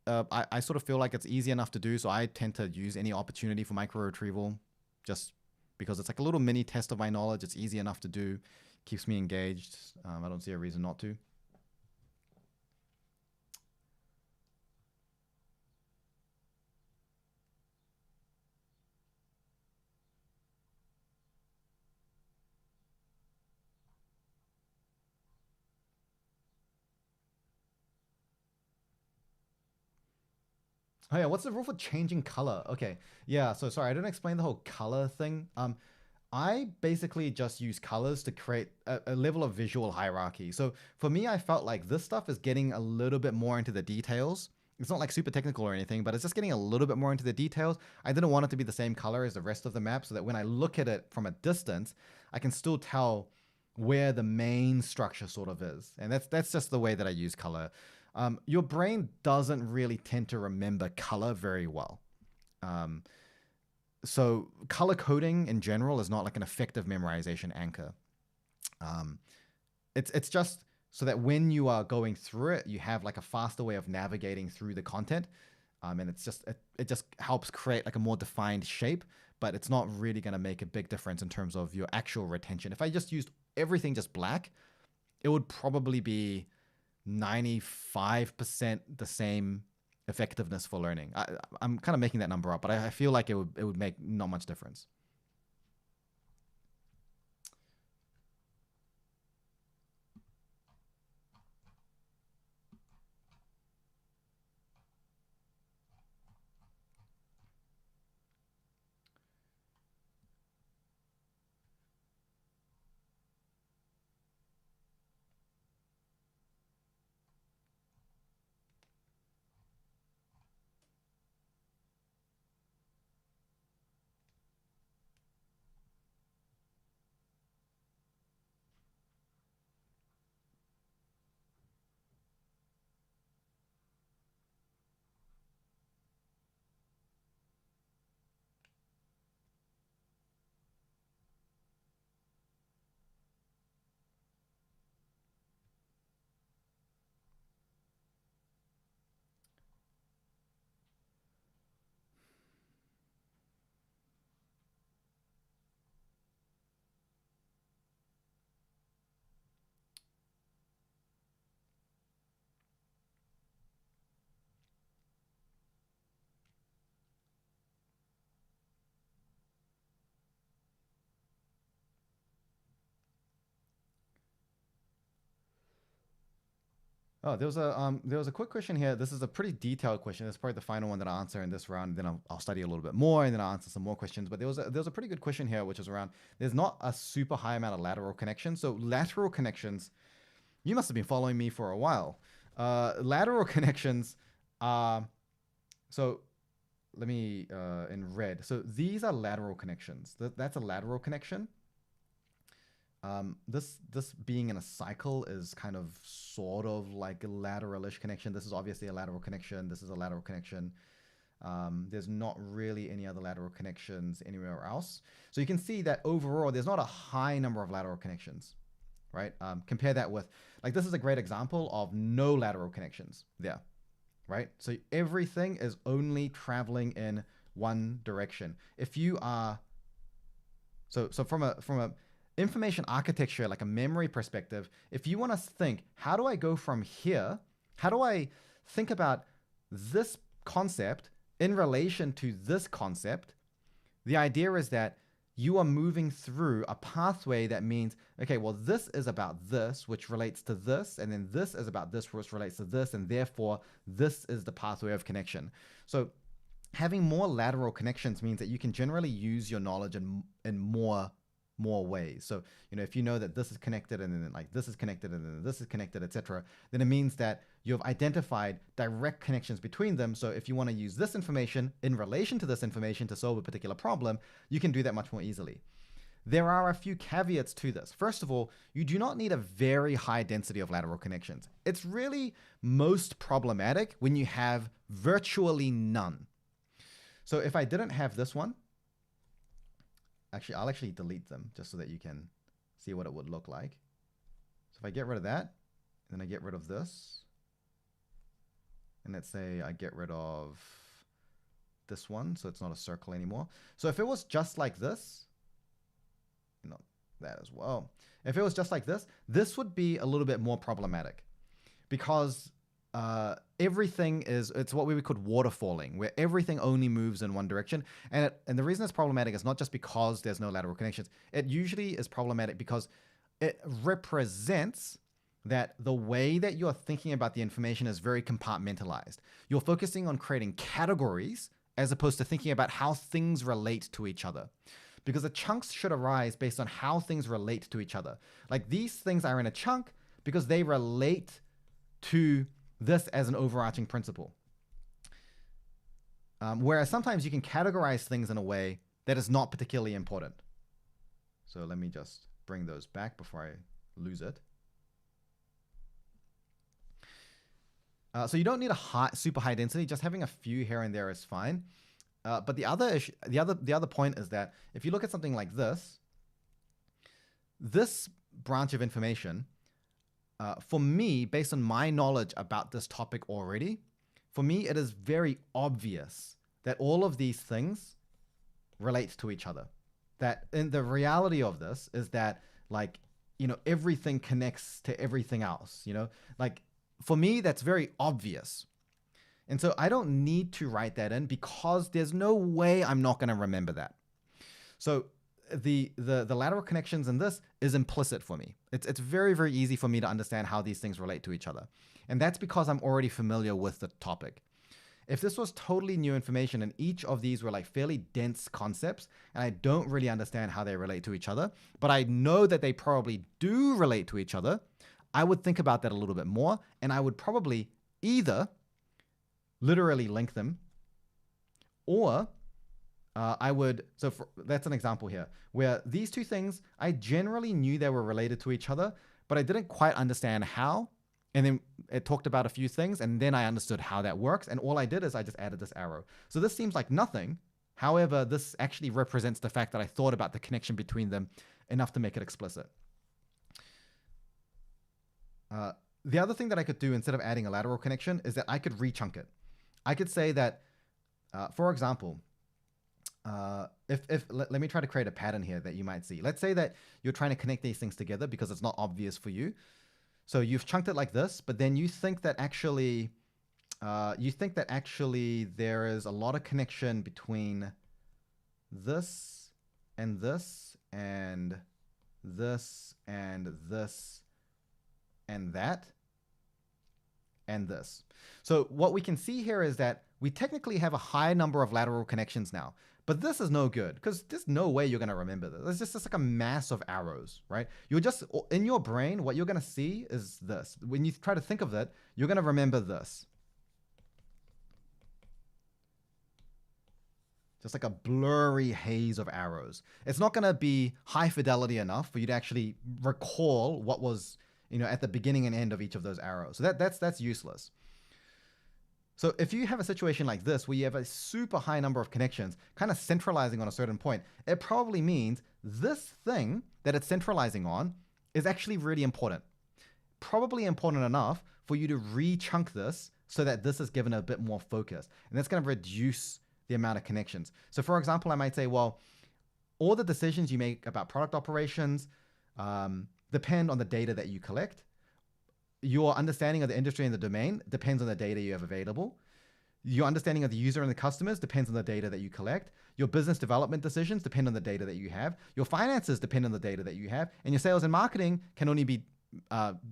I sort of feel like it's easy enough to do, so I tend to use any opportunity for micro retrieval just because it's like a little mini test of my knowledge. It's easy enough to do, keeps me engaged. I don't see a reason not to. Oh yeah, what's the rule for changing color? Okay, yeah. So sorry, I didn't explain the whole color thing. I basically just use colors to create a level of visual hierarchy. So for me, I felt like this stuff is getting a little bit more into the details. It's not like super technical or anything, but it's just getting a little bit more into the details. I didn't want it to be the same color as the rest of the map, so that when I look at it from a distance, I can still tell where the main structure sort of is. And that's just the way that I use color. Your brain doesn't really tend to remember color very well. So color coding in general is not like an effective memorization anchor. It's just so that when you are going through it, you have like a faster way of navigating through the content. And it just helps create like a more defined shape, but it's not really going to make a big difference in terms of your actual retention. If I just used everything just black, it would probably be 95% the same effectiveness for learning. I'm kind of making that number up, but I feel like it would make not much difference. Oh, there was a quick question here. This is a pretty detailed question. It's probably the final one that I'll answer in this round. Then I'll study a little bit more, and then I'll answer some more questions. But there was a pretty good question here, which is around. There's not a super high amount of lateral connections. So lateral connections, you must have been following me for a while. Lateral connections are so. Let me in red. So these are lateral connections. That's a lateral connection. This being in a cycle is kind of sort of like a lateral-ish connection. This is obviously a lateral connection. This is a lateral connection. There's not really any other lateral connections anywhere else. So you can see that overall, there's not a high number of lateral connections, right? Compare that with, like, this is a great example of no lateral connections there, right? So everything is only traveling in one direction. If you are, so from a information architecture, like a memory perspective, if you want to think, how do I go from here? How do I think about this concept in relation to this concept? The idea is that you are moving through a pathway that means, okay, well, this is about this, which relates to this, and then this is about this, which relates to this, and therefore this is the pathway of connection. So having more lateral connections means that you can generally use your knowledge in more ways. So, you know, if you know that this is connected and then like this is connected and then this is connected, etc., then it means that you've identified direct connections between them. So if you want to use this information in relation to this information to solve a particular problem, you can do that much more easily. There are a few caveats to this. First of all, you do not need a very high density of lateral connections. It's really most problematic when you have virtually none. So if I didn't have this one, actually, I'll actually delete them just so that you can see what it would look like. So if I get rid of that, then I get rid of this, and let's say I get rid of this one, so it's not a circle anymore. So if it was just like this, not that as well. If it was just like this would be a little bit more problematic because everything it's what we would call waterfalling, where everything only moves in one direction. And the reason it's problematic is not just because there's no lateral connections. It usually is problematic because it represents that the way that you're thinking about the information is very compartmentalized. You're focusing on creating categories as opposed to thinking about how things relate to each other. Because the chunks should arise based on how things relate to each other. Like these things are in a chunk because they relate to this as an overarching principle. Whereas sometimes you can categorize things in a way that is not particularly important. So let me just bring those back before I lose it. So you don't need a super high density. Just having a few here and there is fine. But the other point is that if you look at something like this branch of information, for me, based on my knowledge about this topic already, for me, it is very obvious that all of these things relate to each other. That in the reality of this is that, like, you know, everything connects to everything else, you know, like for me, that's very obvious. And so I don't need to write that in because there's no way I'm not going to remember that. So the lateral connections in this is implicit for me. It's very, very easy for me to understand how these things relate to each other. And that's because I'm already familiar with the topic. If this was totally new information and each of these were like fairly dense concepts and I don't really understand how they relate to each other, but I know that they probably do relate to each other, I would think about that a little bit more, and I would probably either literally link them, or that's an example here, where these two things, I generally knew they were related to each other, but I didn't quite understand how, and then it talked about a few things, and then I understood how that works, and all I did is I just added this arrow. So this seems like nothing, however, this actually represents the fact that I thought about the connection between them enough to make it explicit. The other thing that I could do instead of adding a lateral connection is that I could rechunk it. I could say that, for example, let me try to create a pattern here that you might see. Let's say that you're trying to connect these things together because it's not obvious for you. So you've chunked it like this, but then you think that actually there is a lot of connection between this and this and this and this and that. and this. So what we can see here is that we technically have a high number of lateral connections now, but this is no good because there's no way you're going to remember this. It's just like a mass of arrows, right? You're just, in your brain, what you're going to see is this. When you try to think of it, you're going to remember this. Just like a blurry haze of arrows. It's not going to be high fidelity enough for you to actually recall what was, at the beginning and end of each of those arrows. So that's useless. So if you have a situation like this where you have a super high number of connections kind of centralizing on a certain point, it probably means this thing that it's centralizing on is actually really important. Probably important enough for you to re-chunk this so that this is given a bit more focus. And that's going to reduce the amount of connections. So for example, I might say, well, all the decisions you make about product operations depend on the data that you collect. Your understanding of the industry and the domain depends on the data you have available. Your understanding of the user and the customers depends on the data that you collect. Your business development decisions depend on the data that you have. Your finances depend on the data that you have. And your sales and marketing can only be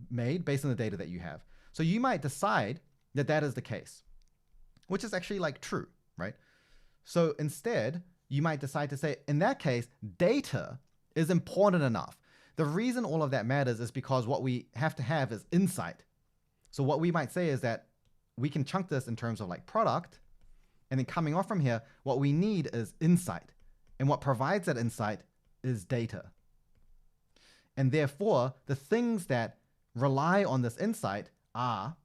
made based on the data that you have. So you might decide that that is the case, which is actually like true, right? So instead, you might decide to say, in that case, data is important enough. The reason all of that matters is because what we have to have is insight. So what we might say is that we can chunk this in terms of like product, and then coming off from here, what we need is insight. And what provides that insight is data. And therefore, the things that rely on this insight are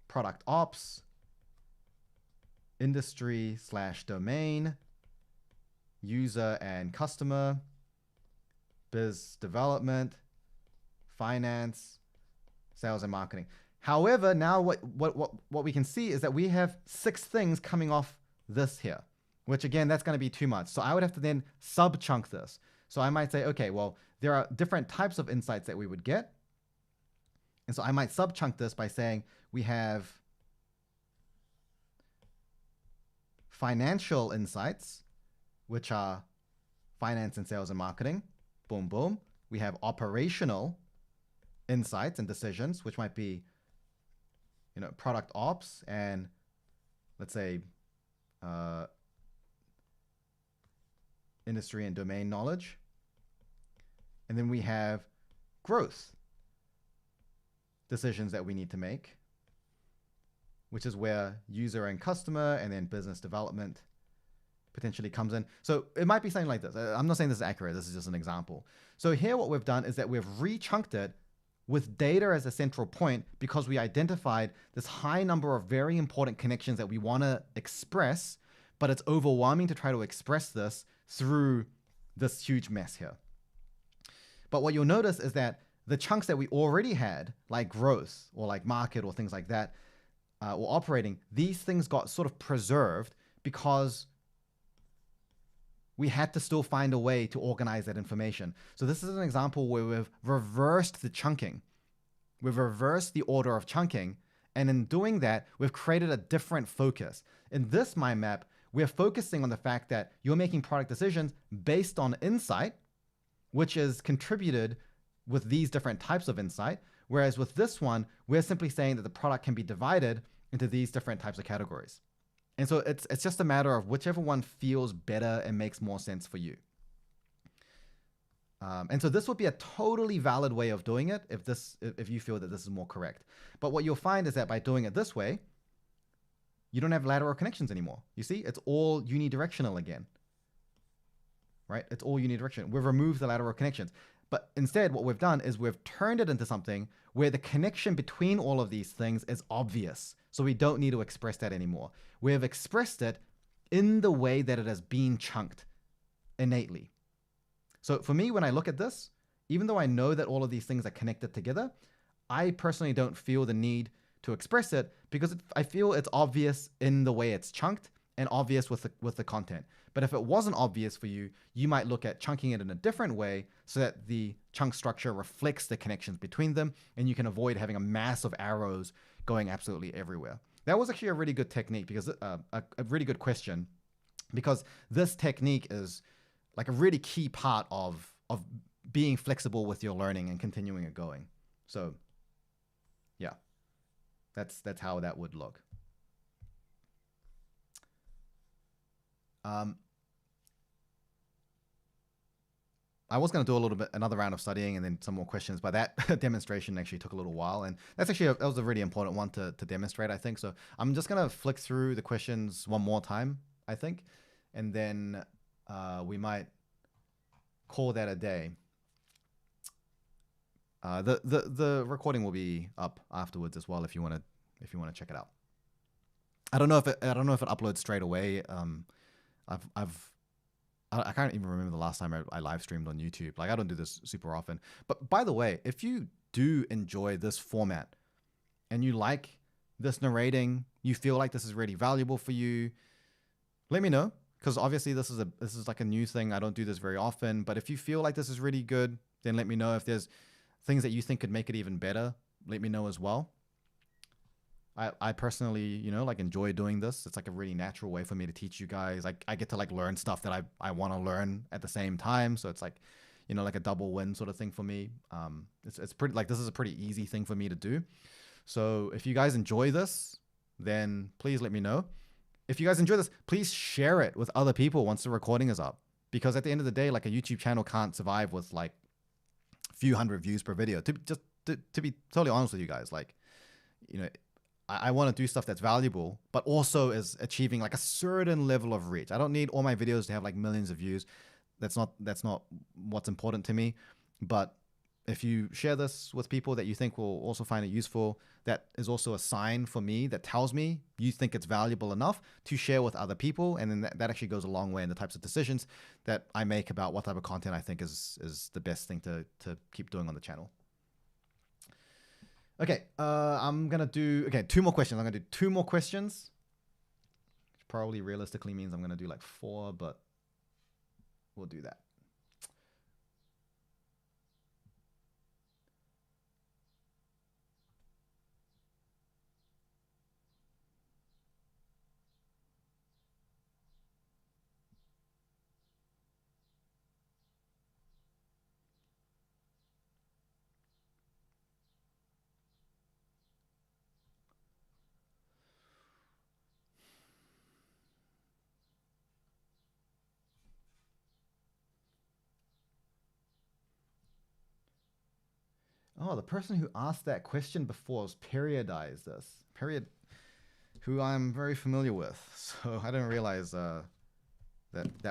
product ops, industry/domain, user and customer, biz development, finance, sales and marketing. However, now what we can see is that we have 6 things coming off this here, which again, that's going to be too much. So I would have to then sub-chunk this. So I might say, okay, well, there are different types of insights that we would get. And so I might sub-chunk this by saying we have financial insights, which are finance and sales and marketing. Boom, boom. We have operational insights and decisions, which might be, product ops and let's say industry and domain knowledge. And then we have growth decisions that we need to make, which is where user and customer and then business development potentially comes in. So it might be something like this. I'm not saying this is accurate. This is just an example. So here what we've done is that we've re-chunked it with data as a central point because we identified this high number of very important connections that we want to express, but it's overwhelming to try to express this through this huge mess here. But what you'll notice is that the chunks that we already had, like growth or like market or things like that, or operating, these things got sort of preserved because we had to still find a way to organize that information. So this is an example where we've reversed the chunking. We've reversed the order of chunking. And in doing that, we've created a different focus. In this mind map, we're focusing on the fact that you're making product decisions based on insight, which is contributed with these different types of insight. Whereas with this one, we're simply saying that the product can be divided into these different types of categories. And so it's just a matter of whichever one feels better and makes more sense for you. And so this would be a totally valid way of doing it if you feel that this is more correct. But what you'll find is that by doing it this way, you don't have lateral connections anymore. You see, it's all unidirectional again, right? It's all unidirectional. We've removed the lateral connections. But instead, what we've done is we've turned it into something where the connection between all of these things is obvious. So we don't need to express that anymore. We have expressed it in the way that it has been chunked innately. So for me, when I look at this, even though I know that all of these things are connected together, I personally don't feel the need to express it because I feel it's obvious in the way it's chunked and obvious with the content. But if it wasn't obvious for you, you might look at chunking it in a different way so that the chunk structure reflects the connections between them and you can avoid having a mass of arrows going absolutely everywhere. That was actually a really good technique because a really good question, because this technique is like a really key part of being flexible with your learning and continuing it going. So yeah. That's how that would look. I was going to do another round of studying and then some more questions, but that demonstration actually took a little while, and that was a really important one to demonstrate, I think. So I'm just going to flick through the questions one more time, I think, and then we might call that a day. The recording will be up afterwards as well if you want to check it out. I don't know if it uploads straight away. I can't even remember the last time I live streamed on YouTube. Like, I don't do this super often. But by the way, if you do enjoy this format and you like this narrating, you feel like this is really valuable for you, let me know. Because obviously this is like a new thing. I don't do this very often. But if you feel like this is really good, then let me know. If there's things that you think could make it even better, let me know as well. I personally, like, enjoy doing this. It's like a really natural way for me to teach you guys. I get to like learn stuff that I want to learn at the same time. So it's like, like a double win sort of thing for me. It's pretty, like, this is a pretty easy thing for me to do. So if you guys enjoy this, then please let me know. If you guys enjoy this, please share it with other people once the recording is up. Because at the end of the day, like, a YouTube channel can't survive with like a few hundred views per video. To be totally honest with you guys, like, I want to do stuff that's valuable, but also is achieving like a certain level of reach. I don't need all my videos to have like millions of views. That's not what's important to me. But if you share this with people that you think will also find it useful, that is also a sign for me that tells me you think it's valuable enough to share with other people. And then that actually goes a long way in the types of decisions that I make about what type of content I think is the best thing to keep doing on the channel. Okay, I'm going to do, 2 more questions. I'm going to do 2 more questions, which probably realistically means I'm going to do like 4, but we'll do that. Oh, the person who asked that question before was periodized this. Who I'm very familiar with. So I didn't realize that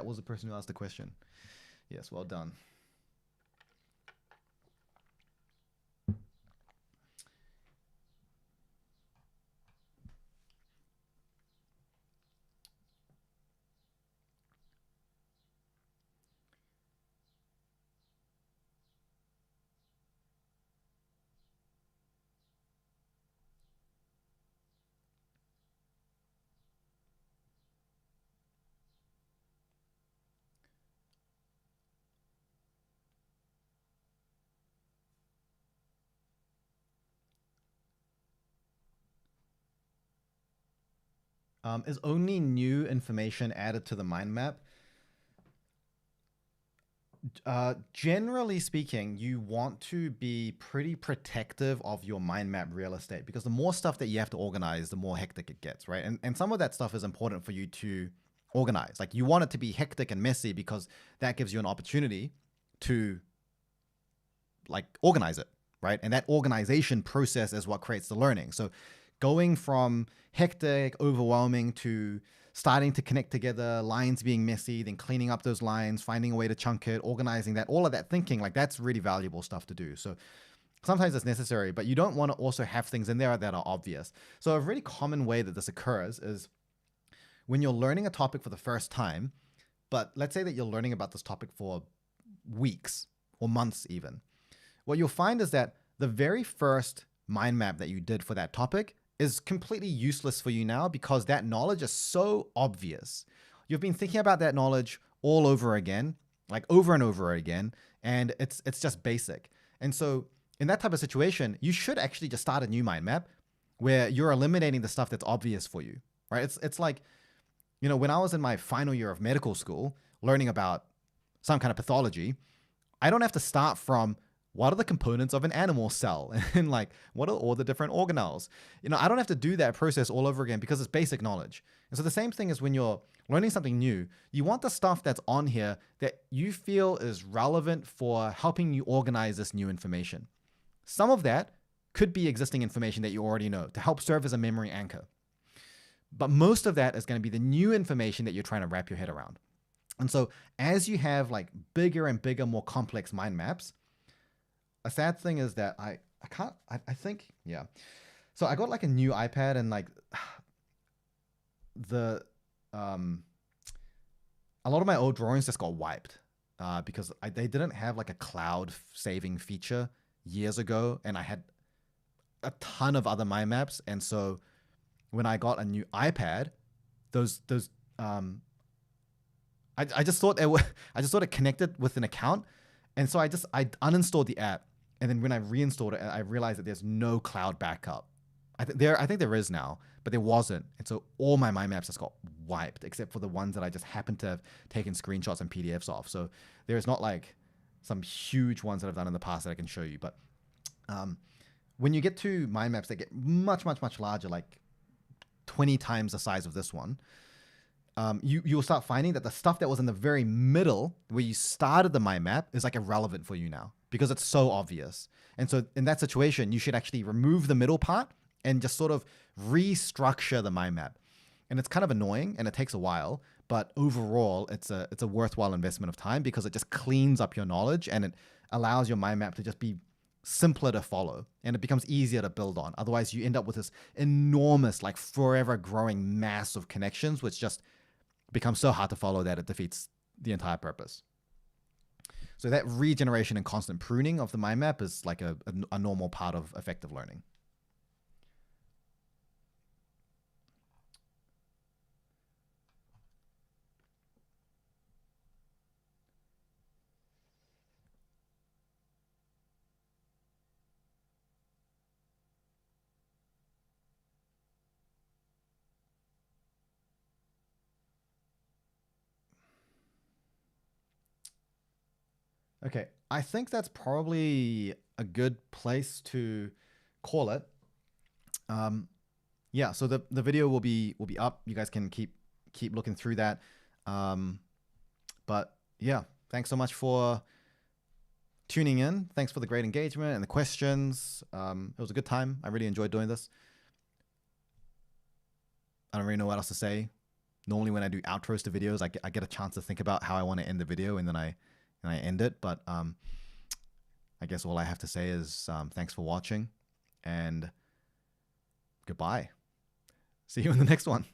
was the person who asked the question. Yes, well done. Is only new information added to the mind map? Generally speaking, you want to be pretty protective of your mind map real estate, because the more stuff that you have to organize, the more hectic it gets, right? And some of that stuff is important for you to organize. Like, you want it to be hectic and messy because that gives you an opportunity to like organize it, right? And that organization process is what creates the learning. So going from hectic, overwhelming to starting to connect together, lines being messy, then cleaning up those lines, finding a way to chunk it, organizing that, all of that thinking, like, that's really valuable stuff to do. So sometimes it's necessary, but you don't want to also have things in there that are obvious. So a really common way that this occurs is when you're learning a topic for the first time, but let's say that you're learning about this topic for weeks or months even. What you'll find is that the very first mind map that you did for that topic is completely useless for you now, because that knowledge is so obvious. You've been thinking about that knowledge all over again, like over and over again, and it's just basic. And so in that type of situation, you should actually just start a new mind map where you're eliminating the stuff that's obvious for you, right? It's like, when I was in my final year of medical school learning about some kind of pathology, I don't have to start from what are the components of an animal cell? And like, what are all the different organelles? You know, I don't have to do that process all over again because it's basic knowledge. And so the same thing is when you're learning something new, you want the stuff that's on here that you feel is relevant for helping you organize this new information. Some of that could be existing information that you already know to help serve as a memory anchor. But most of that is going to be the new information that you're trying to wrap your head around. And so as you have like bigger and bigger, more complex mind maps, a sad thing is that I think, yeah. So I got like a new iPad and like a lot of my old drawings just got wiped because they didn't have like a cloud saving feature years ago. And I had a ton of other mind maps. And so when I got a new iPad, I just thought it connected with an account, and so I uninstalled the app, and then when I reinstalled it, I realized that there's no cloud backup. I think there is now, but there wasn't, and so all my mind maps just got wiped except for the ones that I just happened to have taken screenshots and PDFs of. So there's not like some huge ones that I've done in the past that I can show you, but when you get to mind maps that get much larger, like 20 times the size of this one, you'll start finding that the stuff that was in the very middle where you started the mind map is like irrelevant for you now because it's so obvious. And so in that situation, you should actually remove the middle part and just sort of restructure the mind map. And it's kind of annoying and it takes a while, but overall it's a worthwhile investment of time because it just cleans up your knowledge and it allows your mind map to just be simpler to follow and it becomes easier to build on. Otherwise you end up with this enormous, like forever growing mass of connections, which just becomes so hard to follow that it defeats the entire purpose. So that regeneration and constant pruning of the mind map is like a normal part of effective learning. Okay, I think that's probably a good place to call it. Yeah, so the video will be up. You guys can keep looking through that. But yeah, thanks so much for tuning in. Thanks for the great engagement and the questions. It was a good time. I really enjoyed doing this. I don't really know what else to say. Normally when I do outros to videos, I get a chance to think about how I want to end the video and then I end it. But I guess all I have to say is thanks for watching and goodbye. See you in the next one.